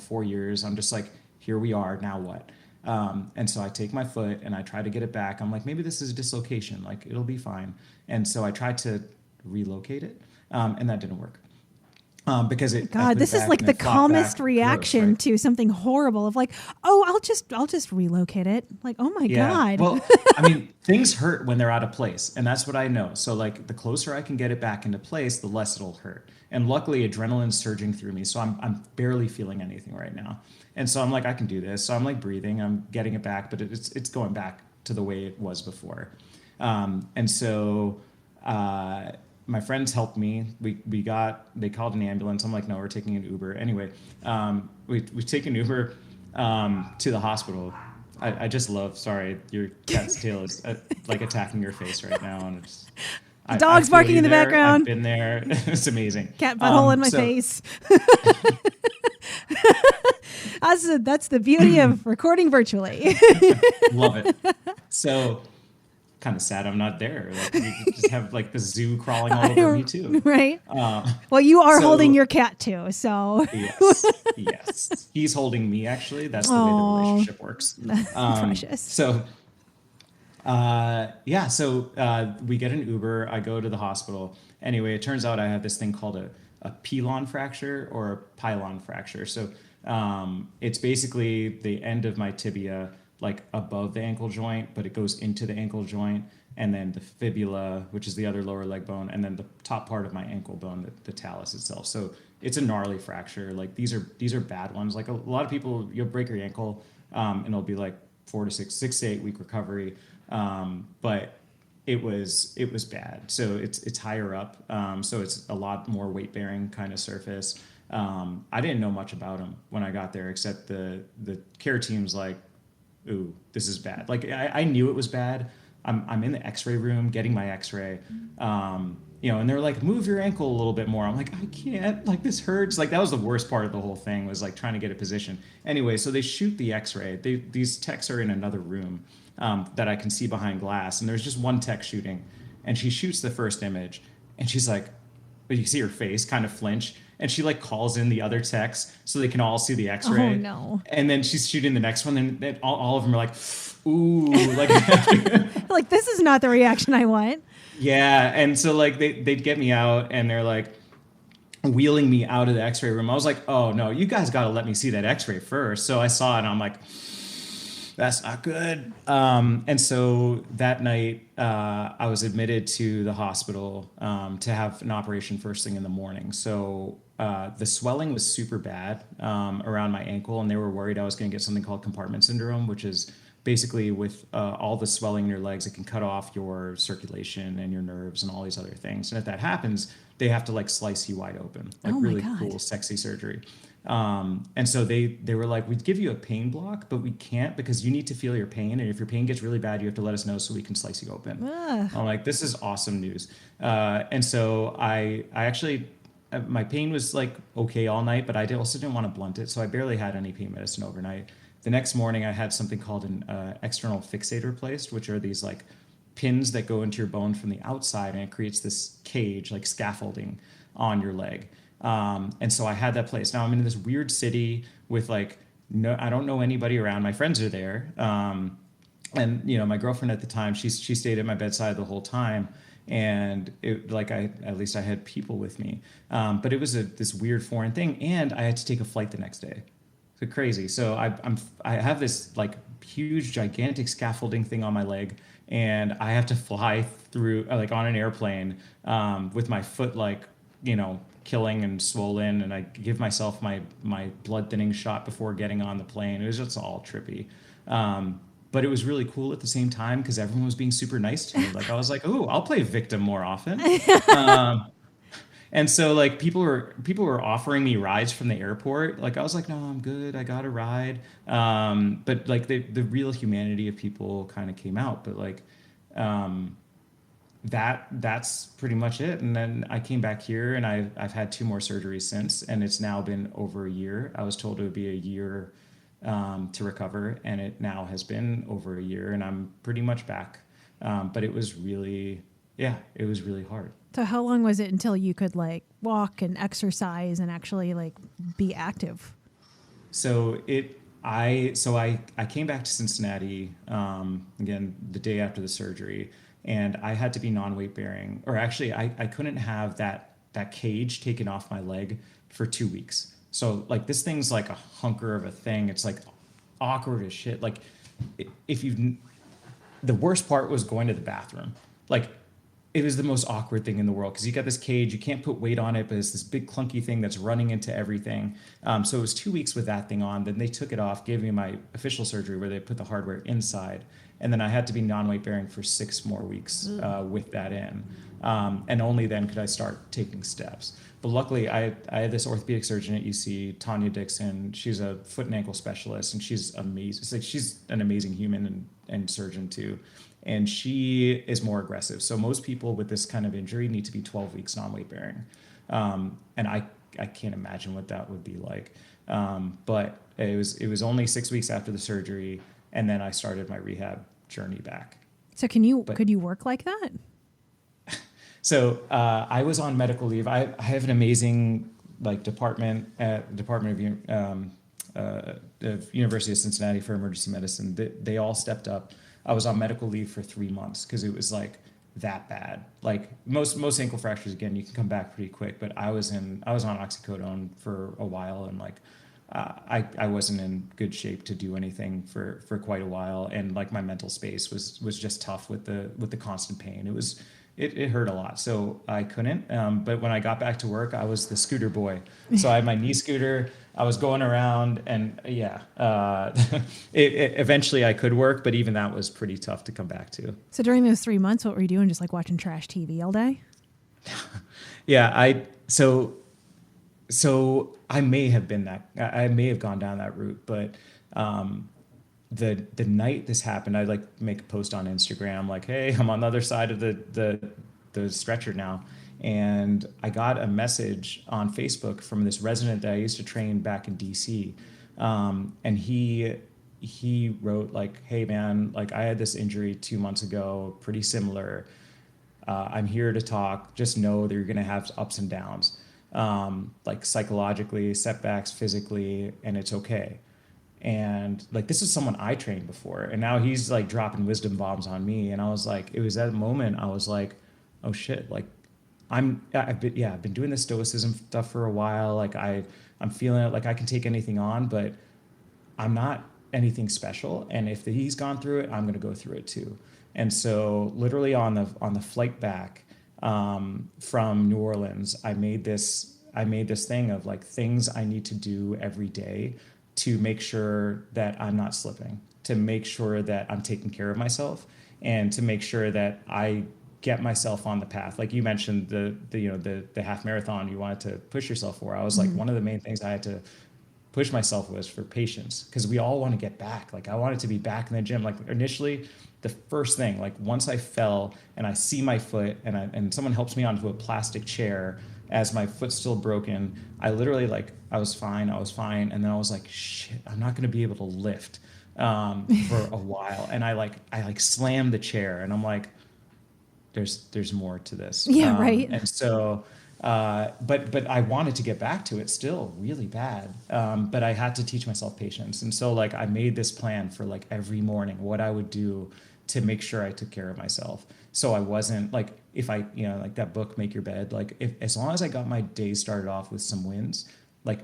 4 years. I'm just like, here we are, now what? And so I take my foot and I try to get it back. I'm like, maybe this is a dislocation, like it'll be fine. And so I tried to relocate it, and that didn't work. Because this is like the calmest reaction to something horrible of like, oh, I'll just relocate it. Like, oh my God. Well, I mean, things hurt when they're out of place, and that's what I know. So like the closer I can get it back into place, the less it'll hurt. And luckily adrenaline's surging through me. So I'm barely feeling anything right now. And so I'm like, I can do this. So I'm like breathing, I'm getting it back, but it's going back to the way it was before. And so, my friends helped me. They called an ambulance. I'm like, no, we're taking an Uber. Anyway, we take an Uber. to the hospital. I just love, sorry, your cat's tail is like attacking your face right now. And it's, the dog's barking in the background. I've been there. It's amazing. Cat butthole in my face. That's the beauty of recording virtually. Love it. So kind of sad I'm not there. Like, you just have like the zoo crawling all over me too. Right. Well, you are holding your cat too. So yes. He's holding me actually. That's the way the relationship works. Precious. So we get an Uber. I go to the hospital. Anyway, it turns out I have this thing called a Pilon fracture or a Pilon fracture. So it's basically the end of my tibia, like above the ankle joint, but it goes into the ankle joint, and then the fibula, which is the other lower leg bone, and then the top part of my ankle bone, the talus itself. So it's a gnarly fracture. Like these are bad ones. Like a lot of people, you'll break your ankle, and it'll be like 6 to 8 week recovery. But it was bad. So it's higher up. So it's a lot more weight bearing kind of surface. I didn't know much about them when I got there, except the care team's like, ooh, this is bad. Like I knew it was bad. I'm in the x-ray room getting my x-ray, and they're like, move your ankle a little bit more. I'm like, I can't, like this hurts. Like that was the worst part of the whole thing, was like trying to get a position. Anyway, so they shoot the x-ray. These techs are in another room that I can see behind glass. And there's just one tech shooting, and she shoots the first image, and she's like, you see her face kind of flinch. And she like calls in the other techs so they can all see the x-ray. Oh no. And then she's shooting the next one, and then all of them are like, ooh, like, like this is not the reaction I want. Yeah. And so like they'd get me out, and they're like wheeling me out of the x-ray room. I was like, oh no, you guys got to let me see that x-ray first. So I saw it, and I'm like, that's not good. And so that night, I was admitted to the hospital to have an operation first thing in the morning. So the swelling was super bad around my ankle, and they were worried I was going to get something called Compartment Syndrome, which is basically with all the swelling in your legs, it can cut off your circulation and your nerves and all these other things. And if that happens, they have to like slice you wide open, like really cool, sexy surgery. And so they were like, we'd give you a pain block, but we can't because you need to feel your pain. And if your pain gets really bad, you have to let us know so we can slice you open. I'm like, this is awesome news. And so I actually, my pain was like okay all night, but I also didn't want to blunt it. So I barely had any pain medicine overnight. The next morning I had something called an external fixator placed, which are these like pins that go into your bone from the outside, and it creates this cage, like scaffolding on your leg. And so I had that place. Now I'm in this weird city with like, I don't know anybody around. My friends are there. And my girlfriend at the time, she stayed at my bedside the whole time. And it, like, at least I had people with me. But it was this weird foreign thing. And I had to take a flight the next day. So crazy. So I have this like huge, gigantic scaffolding thing on my leg, and I have to fly through like on an airplane, with my foot, like, killing and swollen, and I give myself my blood thinning shot before getting on the plane. It was just all trippy. But it was really cool at the same time because everyone was being super nice to me. Like I was like, oh, I'll play victim more often. And so like people were offering me rides from the airport. Like I was like, no, I'm good. I got a ride. But like the real humanity of people kind of came out. But like, that's pretty much it. And then I came back here, and I've had 2 more surgeries since, and it's now been over a year. I was told it would be a year to recover, and it now has been over a year, and I'm pretty much back. But it was really hard. So how long was it until you could like walk and exercise and actually like be active? So I came back to Cincinnati, again, the day after the surgery. And I had to be non-weight bearing, or actually I couldn't have that cage taken off my leg for 2 weeks. So like this thing's like a hunker of a thing. It's like awkward as shit. Like the worst part was going to the bathroom. Like it was the most awkward thing in the world because you got this cage, you can't put weight on it, but it's this big clunky thing that's running into everything. So it was 2 weeks with that thing on. Then they took it off, gave me my official surgery where they put the hardware inside. And then I had to be non-weight bearing for 6 more weeks with that in. And only then could I start taking steps. But luckily, I had this orthopedic surgeon at UC, Tanya Dixon. She's a foot and ankle specialist, and she's amazing. It's like she's an amazing human and surgeon too. And she is more aggressive. So most people with this kind of injury need to be 12 weeks non-weight bearing. And I can't imagine what that would be like. But it was only 6 weeks after the surgery, and then I started my rehab journey back. So could you work like that? So I was on medical leave. I have an amazing department at the Department of University of Cincinnati for emergency medicine. They all stepped up. I was on medical leave for 3 months because it was like that bad. Like most ankle fractures, again, you can come back pretty quick. But I was on oxycodone for a while, and I wasn't in good shape to do anything for quite a while. And like my mental space was just tough with the constant pain. It hurt a lot, so I couldn't. But when I got back to work, I was the scooter boy. So I had my knee scooter. I was going around, and eventually I could work, but even that was pretty tough to come back to. So during those 3 months, what were you doing? Just like watching trash TV all day? Yeah, so I may have been that. I may have gone down that route, but the night this happened, I make a post on Instagram like, hey, I'm on the other side of the stretcher now. And I got a message on Facebook from this resident that I used to train back in DC. And he wrote like, hey man, like I had this injury 2 months ago, pretty similar. I'm here to talk. Just know that you're going to have ups and downs, like psychologically, setbacks, physically, and it's okay. And like, this is someone I trained before, and now he's like dropping wisdom bombs on me. And I was like, it was that moment I was like, oh shit, like I've been doing this stoicism stuff for a while. Like I'm feeling it, like I can take anything on, but I'm not anything special. And if he's gone through it, I'm going to go through it too. And so literally on the flight back from New Orleans, I made this thing of like things I need to do every day to make sure that I'm not slipping, to make sure that I'm taking care of myself, and to make sure that I get myself on the path. Like you mentioned the half marathon you wanted to push yourself for. I was like, one of the main things I had to push myself was for patience, because we all want to get back. Like I wanted to be back in the gym. Like initially, the first thing, like once I fell and I see my foot and someone helps me onto a plastic chair as my foot's still broken, I literally I was fine. And then I was like, shit, I'm not going to be able to lift for a while. And I slammed the chair, and I'm like, there's more to this. Yeah, right. And so, but I wanted to get back to it still really bad. But I had to teach myself patience. And so I made this plan for every morning, what I would do to make sure I took care of myself. So I wasn't if I, that book, Make Your Bed, as long as I got my day started off with some wins,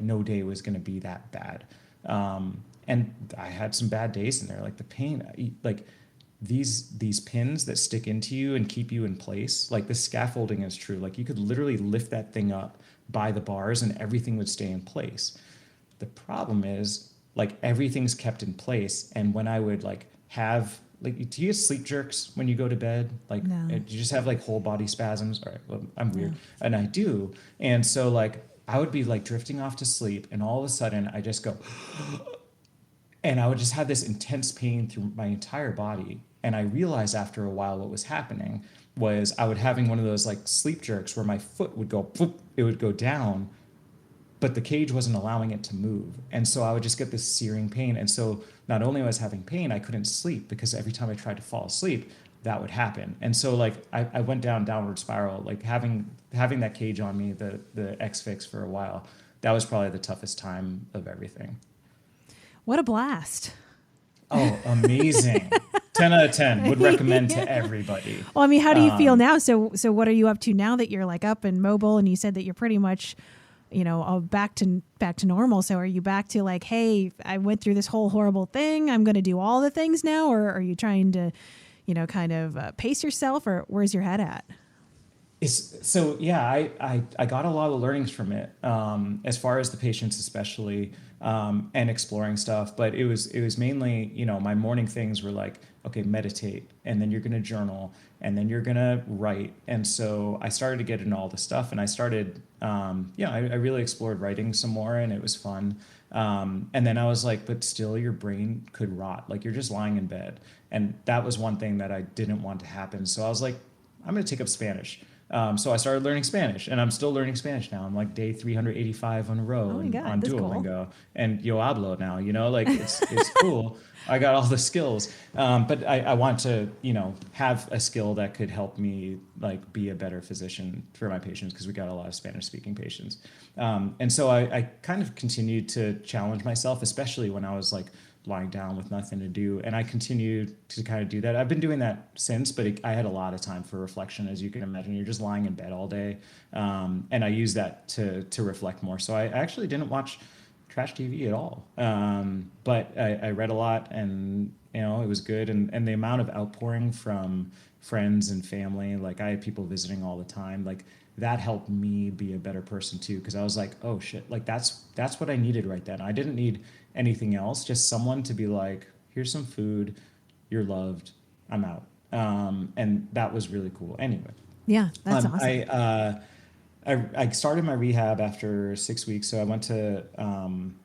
no day was going to be that bad. And I had some bad days in there, the pain, these pins that stick into you and keep you in place, the scaffolding is true. You could literally lift that thing up by the bars and everything would stay in place. The problem is everything's kept in place. And when I would have, do you get sleep jerks when you go to bed? No. Do you just have whole body spasms? All right, well, I'm weird. No. And I do. And so I would be drifting off to sleep, and all of a sudden I just go, and I would just have this intense pain through my entire body. And I realized after a while what was happening was I would having one of those sleep jerks where my foot would go, poof, it would go down, but the cage wasn't allowing it to move. And so I would just get this searing pain. And so not only was I having pain, I couldn't sleep, because every time I tried to fall asleep, that would happen. And so I went downward spiral, having that cage on me, the X-Fix for a while. That was probably the toughest time of everything. What a blast. Oh, amazing. 10 out of 10 would recommend to everybody. Well, I mean, how do you feel now? So what are you up to now that you're up and mobile, and you said that you're pretty much, back to normal? So are you back to hey, I went through this whole horrible thing, I'm going to do all the things now? Or are you trying to, kind of pace yourself, or where's your head at? I got a lot of learnings from it, as far as the patients especially, and exploring stuff. But it was mainly, my morning things were like, okay, meditate, and then you're going to journal, and then you're going to write. And so I started to get into all this stuff, and I started, I really explored writing some more, and it was fun. And then I was like, but still your brain could rot. Like, you're just lying in bed. And that was one thing that I didn't want to happen. So I was like, I'm going to take up Spanish. So I started learning Spanish, and I'm still learning Spanish now. I'm like day 385 on a row on Duolingo, cool. And yo hablo now, like it's cool. I got all the skills. But I want to, have a skill that could help me like be a better physician for my patients, because we got a lot of Spanish speaking patients. And so I kind of continued to challenge myself, especially when I was like lying down with nothing to do. And I continued to kind of do that. I've been doing that since, but I had a lot of time for reflection, as you can imagine. You're just lying in bed all day. And I use that to reflect more. So I actually didn't watch trash TV at all. But I read a lot, and, it was good. And the amount of outpouring from friends and family, like I had people visiting all the time, like that helped me be a better person too. Cause I was like, oh shit, like that's what I needed right then. I didn't need anything else, just someone to be like, here's some food, you're loved, I'm out. And that was really cool. Anyway. Yeah, that's awesome. I started my rehab after 6 weeks. So I went to,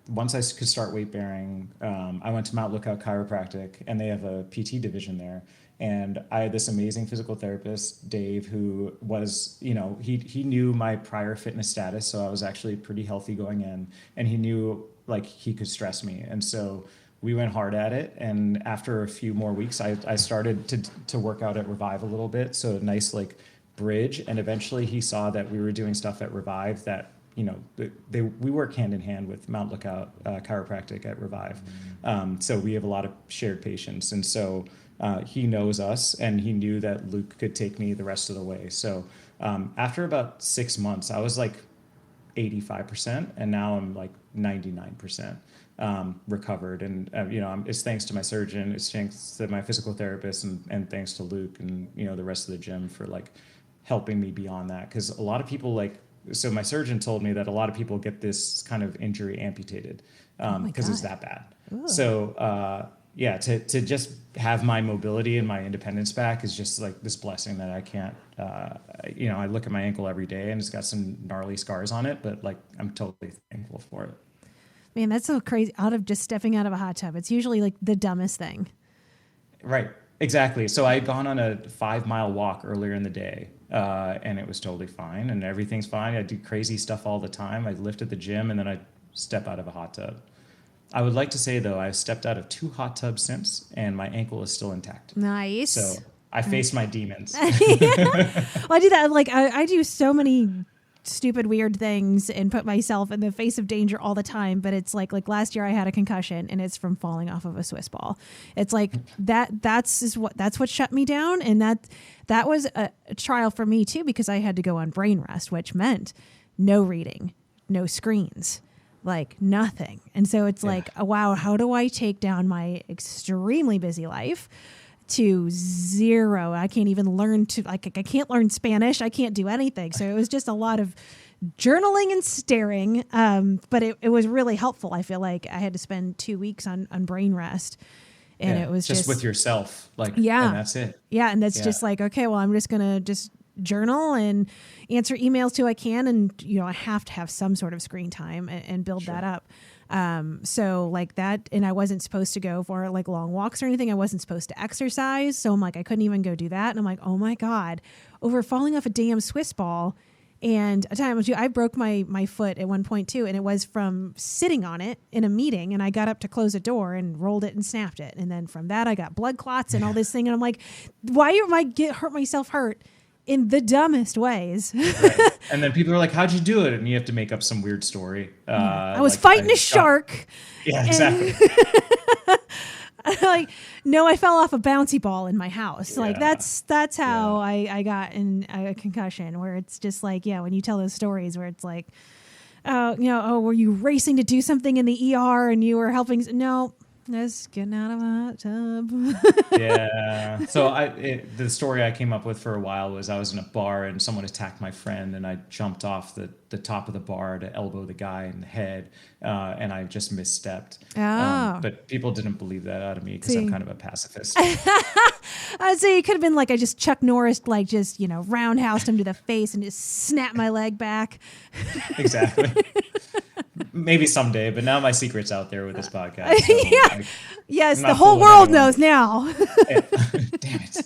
once I could start weight bearing, I went to Mount Lookout Chiropractic, and they have a PT division there. And I had this amazing physical therapist, Dave, who was, he knew my prior fitness status. So I was actually pretty healthy going in, and he knew like he could stress me. And so we went hard at it. And after a few more weeks, I started to work out at Revive a little bit. So a nice like bridge. And eventually he saw that we were doing stuff at Revive that, we work hand in hand with Mount Lookout Chiropractic at Revive. So we have a lot of shared patients. And so he knows us, and he knew that Luke could take me the rest of the way. So after about 6 months, I was like 85%, and now I'm like 99% recovered. And, it's thanks to my surgeon, it's thanks to my physical therapist, and thanks to Luke and, the rest of the gym for like helping me beyond that. Cause a lot of people so my surgeon told me that a lot of people get this kind of injury amputated because it's that bad. Ooh. So, to just have my mobility and my independence back is just like this blessing that I can't, I look at my ankle every day, and it's got some gnarly scars on it, but like, I'm totally thankful for it. Man, that's so crazy. Out of just stepping out of a hot tub, it's usually like the dumbest thing. Right. Exactly. So I had gone on a 5-mile walk earlier in the day, and it was totally fine, and everything's fine. I do crazy stuff all the time. I lift at the gym, and then I step out of a hot tub. I would like to say, though, I've stepped out of 2 hot tubs since, and my ankle is still intact. Nice. So I face my demons. Well, I do that. Like I do so many stupid, weird things and put myself in the face of danger all the time. But it's like last year I had a concussion, and it's from falling off of a Swiss ball. It's like that's what shut me down. And that was a trial for me too, because I had to go on brain rest, which meant no reading, no screens, like nothing. And so it's like, oh, wow, how do I take down my extremely busy life to 0? I can't even learn I can't learn Spanish. I can't do anything. So it was just a lot of journaling and staring. But it was really helpful. I feel like I had to spend 2 weeks on brain rest, and it was just with yourself. Like, and that's it. Yeah. And that's just like, okay, well, I'm just going to just journal and answer emails too I can. And, I have to have some sort of screen time and build that up. So like that, and I wasn't supposed to go for like long walks or anything. I wasn't supposed to exercise. So I'm like, I couldn't even go do that. And I'm like, oh my God, over falling off a damn Swiss ball. And a time or two, I broke my foot at one point too. And it was from sitting on it in a meeting, and I got up to close a door and rolled it and snapped it. And then from that, I got blood clots and all this thing. And I'm like, why am I hurt myself in the dumbest ways? Right. And then people are like, how'd you do it? And you have to make up some weird story. I was fighting a shark. Yeah, exactly. Like, no, I fell off a bouncy ball in my house. Yeah. Like that's how I got in a concussion, where it's just like, when you tell those stories where it's like, were you racing to do something in the ER and you were helping? No, Just getting out of a hot tub. Yeah. So the story I came up with for a while was I was in a bar and someone attacked my friend and I jumped off the top of the bar to elbow the guy in the head, and I just misstepped. Oh. But people didn't believe that out of me because I'm kind of a pacifist. I'd say it could have been like I just Chuck Norris, like just, roundhoused him to the face and just snapped my leg back. Exactly. Maybe someday, but now my secret's out there with this podcast. So Yeah. Yes, the whole world knows now. Damn it.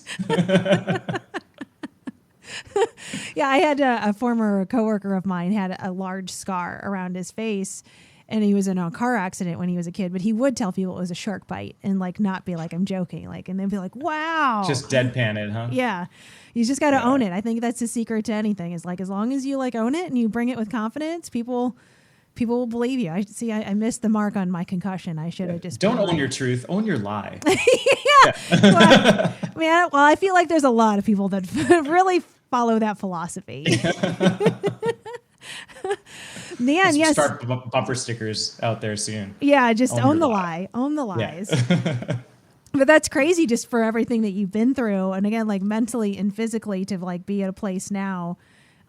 Yeah, I had a former coworker of mine had a large scar around his face, and he was in a car accident when he was a kid, but he would tell people it was a shark bite and like not be like, I'm joking, like, and then be like, wow. Just deadpan it, huh? Yeah. You just got to own it. I think that's the secret to anything is like, as long as you like own it and you bring it with confidence, people will believe you. I missed the mark on my concussion. I should have just don't own your truth, own your lie. Yeah. Well, I feel like there's a lot of people that really follow that philosophy. Man, yes. Start bumper stickers out there soon. Yeah, just own the lie. Own the lies. Yeah. But that's crazy just for everything that you've been through. And again, like mentally and physically to like be at a place now.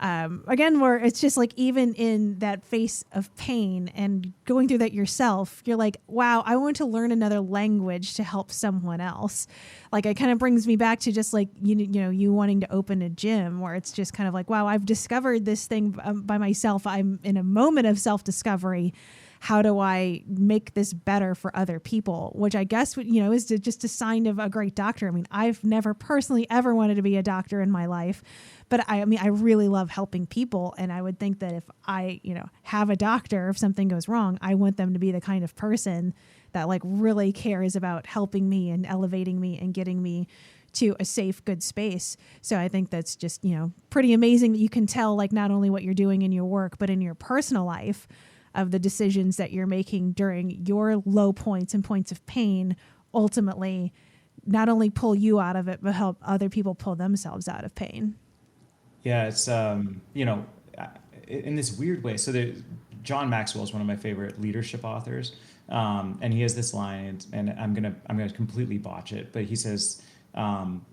Again, where it's just like even in that face of pain and going through that yourself, you're like, wow, I want to learn another language to help someone else. Like it kind of brings me back to just like, you wanting to open a gym where it's just kind of like, wow, I've discovered this thing by myself. I'm in a moment of self-discovery. How do I make this better for other people? Which I guess, is just a sign of a great doctor. I mean, I've never personally ever wanted to be a doctor in my life, but I really love helping people. And I would think that if I, have a doctor, if something goes wrong, I want them to be the kind of person that like really cares about helping me and elevating me and getting me to a safe, good space. So I think that's just, pretty amazing that you can tell like not only what you're doing in your work, but in your personal life of the decisions that you're making during your low points and points of pain, ultimately not only pull you out of it, but help other people pull themselves out of pain. Yeah, it's, in this weird way. So John Maxwell is one of my favorite leadership authors. And he has this line, and I'm gonna completely botch it, but he says,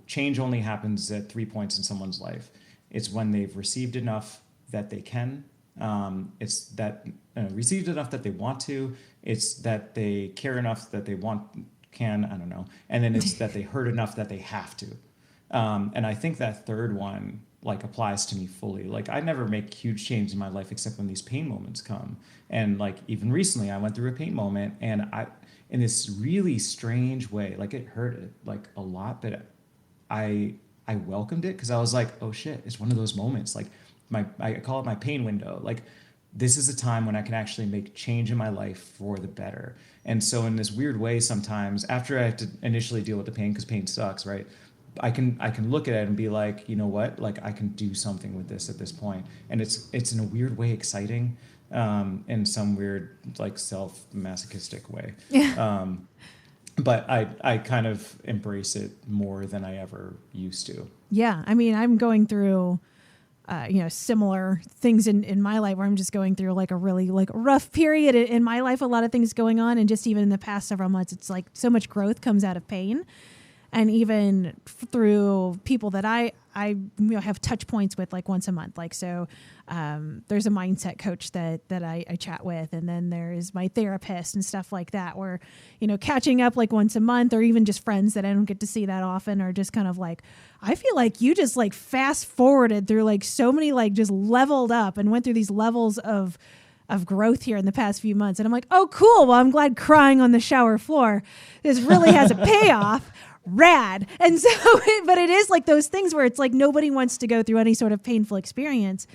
change only happens at 3 points in someone's life. It's when they've received enough that they can, it's that received enough that they want to, it's that they care enough that they can, I don't know. And then it's that they hurt enough that they have to. And I think that third one like applies to me fully. Like I never make huge changes in my life except when these pain moments come. And like even recently I went through a pain moment and in this really strange way, like it hurt like a lot, but I welcomed it because I was like, oh shit, it's one of those moments. Like I call it my pain window. Like this is a time when I can actually make change in my life for the better. And so in this weird way, sometimes after I have to initially deal with the pain, because pain sucks, right? I can look at it and be like, you know what? Like I can do something with this at this point. And it's in a weird way exciting, in some weird like self-masochistic way. Yeah. But I kind of embrace it more than I ever used to. Yeah. I mean, I'm going through similar things in my life where I'm just going through like a really like rough period in my life, a lot of things going on. And just even in the past several months, it's like so much growth comes out of pain. And even through people that I have touch points with like once a month. Like, so there's a mindset coach that I chat with. And then there's my therapist and stuff like that where, catching up like once a month or even just friends that I don't get to see that often are just kind of like, I feel like you just like fast forwarded through like so many, like just leveled up and went through these levels of growth here in the past few months. And I'm like, oh, cool. Well, I'm glad crying on the shower floor. This really has a payoff. Rad. And so, but it is like those things where it's like nobody wants to go through any sort of painful experience.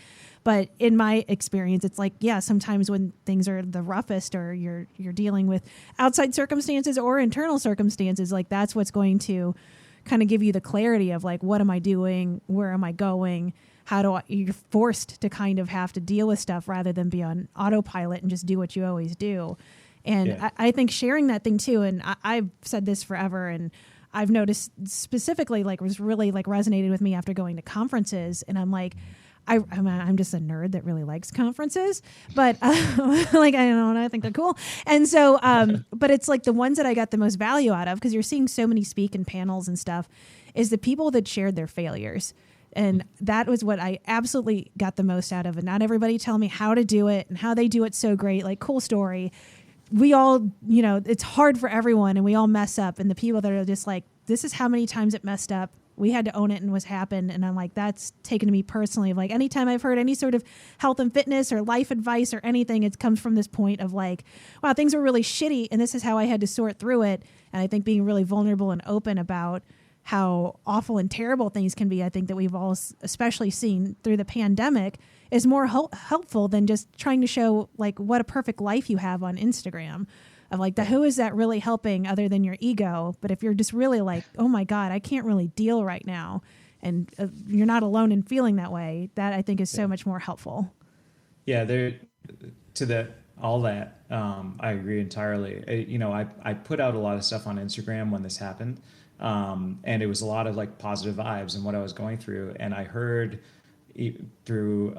But in my experience, it's like, yeah, sometimes when things are the roughest or you're dealing with outside circumstances or internal circumstances, like that's what's going to kind of give you the clarity of like, what am I doing? Where am I going? You're forced to kind of have to deal with stuff rather than be on autopilot and just do what you always do. And yeah. I think sharing that thing too, and I've said this forever, and I've noticed specifically like was really like resonated with me after going to conferences. And I'm like, I'm just a nerd that really likes conferences, but like, I don't know, I think they're cool. And so, but it's like the ones that I got the most value out of, because you're seeing so many speak in panels and stuff, is the people that shared their failures. And that was what I absolutely got the most out of it. Not everybody tell me how to do it and how they do it so great, like cool story. We all, it's hard for everyone and we all mess up. And the people that are just like, this is how many times it messed up. We had to own it and what's happened. And I'm like, that's taken to me personally. Like anytime I've heard any sort of health and fitness or life advice or anything, it comes from this point of like, wow, things were really shitty. And this is how I had to sort through it. And I think being really vulnerable and open about how awful and terrible things can be, I think that we've all especially seen through the pandemic, is more helpful than just trying to show like what a perfect life you have on Instagram. Of like, who is that really helping other than your ego? But if you're just really like, oh my God, I can't really deal right now, and you're not alone in feeling that way, that I think is so much more helpful. Yeah, all that, I agree entirely. I put out a lot of stuff on Instagram when this happened, and it was a lot of like positive vibes and what I was going through. And I heard through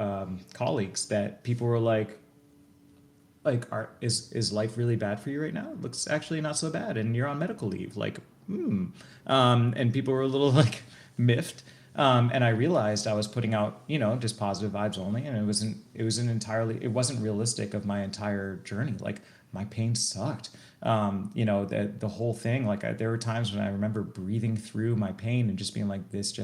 colleagues that people were like, is life really bad for you right now? It looks actually not so bad, and you're on medical leave. Like, and people were a little like miffed. And I realized I was putting out, just positive vibes only, and it wasn't realistic of my entire journey. Like my pain sucked. The whole thing. Like there were times when I remember breathing through my pain and just being like, this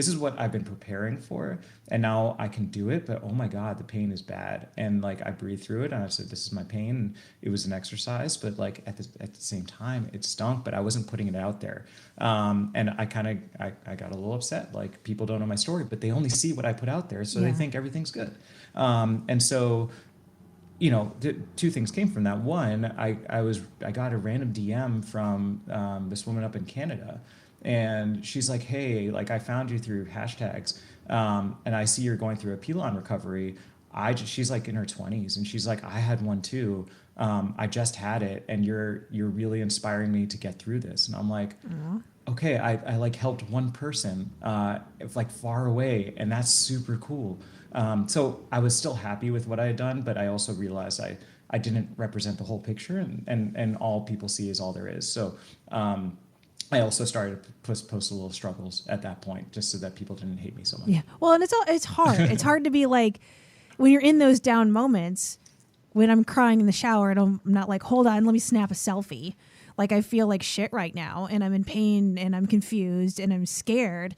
is what I've been preparing for, and now I can do it, but oh my God, the pain is bad. And like I breathed through it and I said, this is my pain. And it was an exercise, but like at the same time, it stunk, but I wasn't putting it out there. And I got a little upset. Like people don't know my story, but they only see what I put out there. So they think everything's good. And so, two things came from that. One, I got a random DM from this woman up in Canada. And she's like, hey, like I found you through hashtags, and I see you're going through a Pilon recovery. She's like in her 20s, and she's like, I had one too. I just had it, and you're really inspiring me to get through this. And I'm like, okay, I like helped one person, like far away, and that's super cool. So I was still happy with what I had done, but I also realized I didn't represent the whole picture, and all people see is all there is. So, I also started to post a little struggles at that point, just so that people didn't hate me so much. Yeah. Well, and it's hard. It's hard to be like, when you're in those down moments, when I'm crying in the shower, and I'm not like, hold on, let me snap a selfie. Like I feel like shit right now, and I'm in pain, and I'm confused, and I'm scared.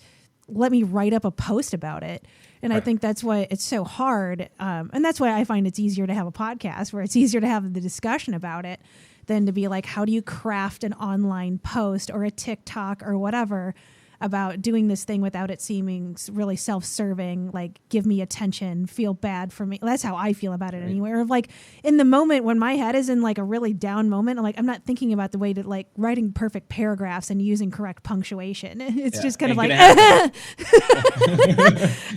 Let me write up a post about it. And right. I think that's why it's so hard. And that's why I find it's easier to have a podcast where it's easier to have the discussion about it than to be like, how do you craft an online post or a TikTok or whatever about doing this thing without it seeming really self-serving, like give me attention, feel bad for me. That's how I feel about it anyway. Or like in the moment when my head is in like a really down moment, I'm not thinking about the way to like writing perfect paragraphs and using correct punctuation. It's just kind of like,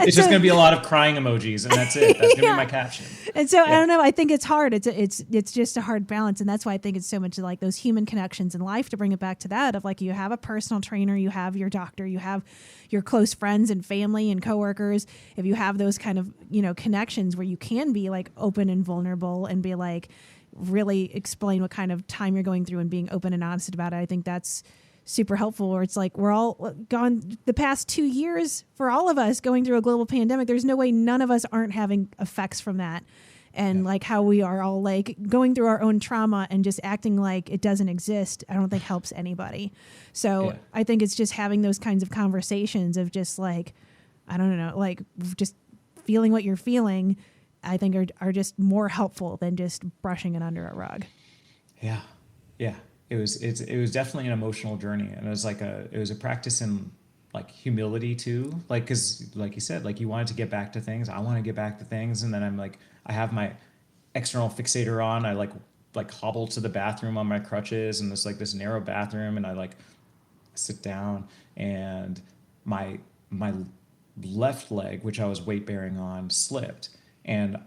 it's just going to be a lot of crying emojis, and that's it. That's going to be my caption. And so I don't know. I think it's hard. It's just a hard balance. And that's why I think it's so much like those human connections in life, to bring it back to that of like, you have a personal trainer, you have your doctor, you have your close friends and family and coworkers. If you have those kind of, connections where you can be like open and vulnerable and be like, really explain what kind of time you're going through and being open and honest about it. I think that's super helpful. Or it's like, we're all gone the past 2 years for all of us going through a global pandemic. There's no way none of us aren't having effects from that. And like how we are all like going through our own trauma and just acting like it doesn't exist, I don't think helps anybody. So I think it's just having those kinds of conversations of just like, I don't know, like just feeling what you're feeling, I think are just more helpful than just brushing it under a rug. Yeah. Yeah. It was definitely an emotional journey. And it was a practice in like humility too. Like, cause like you said, like you wanted to get back to things. I want to get back to things. And then I'm like, I have my external fixator on. I like hobble to the bathroom on my crutches, and there's like this narrow bathroom, and I like sit down, and my left leg, which I was weight bearing on, slipped. And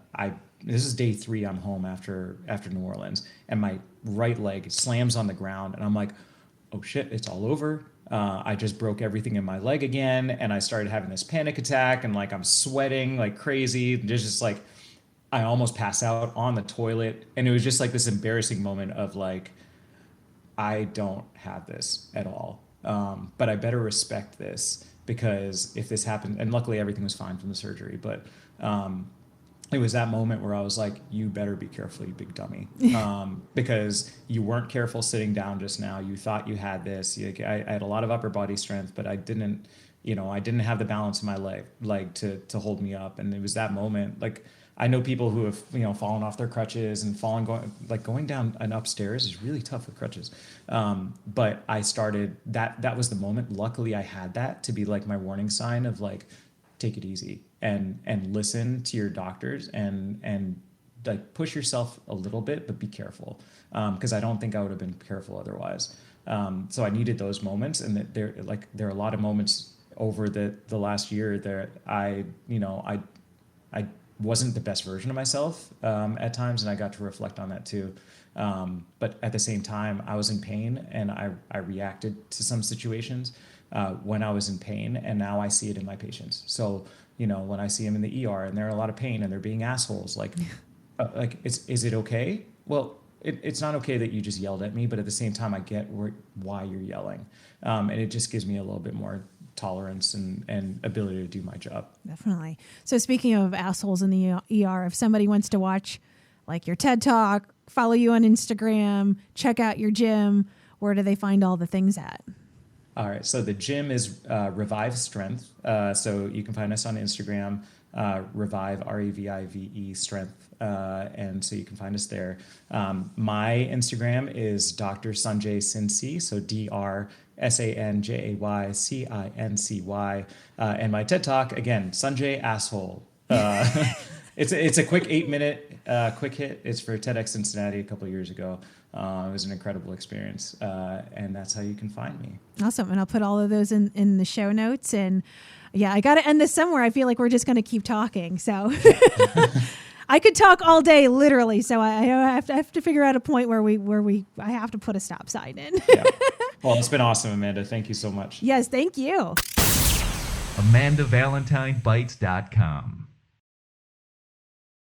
this is day 3 I'm home after New Orleans, and my right leg slams on the ground, and I'm like, oh shit, it's all over. I just broke everything in my leg again. And I started having this panic attack and like I'm sweating like crazy. There's just like, I almost passed out on the toilet. And it was just like this embarrassing moment of like, I don't have this at all. But I better respect this, because if this happened, and luckily everything was fine from the surgery, but it was that moment where I was like, you better be careful, you big dummy. Because you weren't careful sitting down just now. You thought you had this. I had a lot of upper body strength, but I didn't have the balance in my leg to hold me up. And it was that moment. Like, I know people who have, fallen off their crutches and going down and upstairs is really tough with crutches. But I started, that was the moment. Luckily I had that to be like my warning sign of like, take it easy and listen to your doctors and like push yourself a little bit, but be careful. Cause I don't think I would have been careful otherwise. So I needed those moments, and that there are a lot of moments over the last year that I wasn't the best version of myself at times, and I got to reflect on that too. But at the same time, I was in pain, and I reacted to some situations when I was in pain, and now I see it in my patients. So, when I see them in the ER and they're in a lot of pain and they're being assholes, is it okay? Well, it's not okay that you just yelled at me, but at the same time, I get why you're yelling. And it just gives me a little bit more tolerance and ability to do my job. Definitely. So speaking of assholes in the ER, if somebody wants to watch like your TED Talk, follow you on Instagram, check out your gym, where do they find all the things at? All right. So the gym is Revive Strength. So you can find us on Instagram, Revive, REVIVE Strength. And so you can find us there. My Instagram is Dr. Sanjay Cincy. So DrSanjayCincy. And my TED Talk, again, Sanjay Asshole. It's a quick 8-minute quick hit. It's for TEDx Cincinnati a couple of years ago. It was an incredible experience. And that's how you can find me. Awesome. And I'll put all of those in the show notes. And yeah, I got to end this somewhere. I feel like we're just going to keep talking. So I could talk all day, literally. So I have to figure out a point where I have to put a stop sign in. Yeah. Well, it's been awesome, Amanda. Thank you so much. Yes, thank you. AmandaValentineBites.com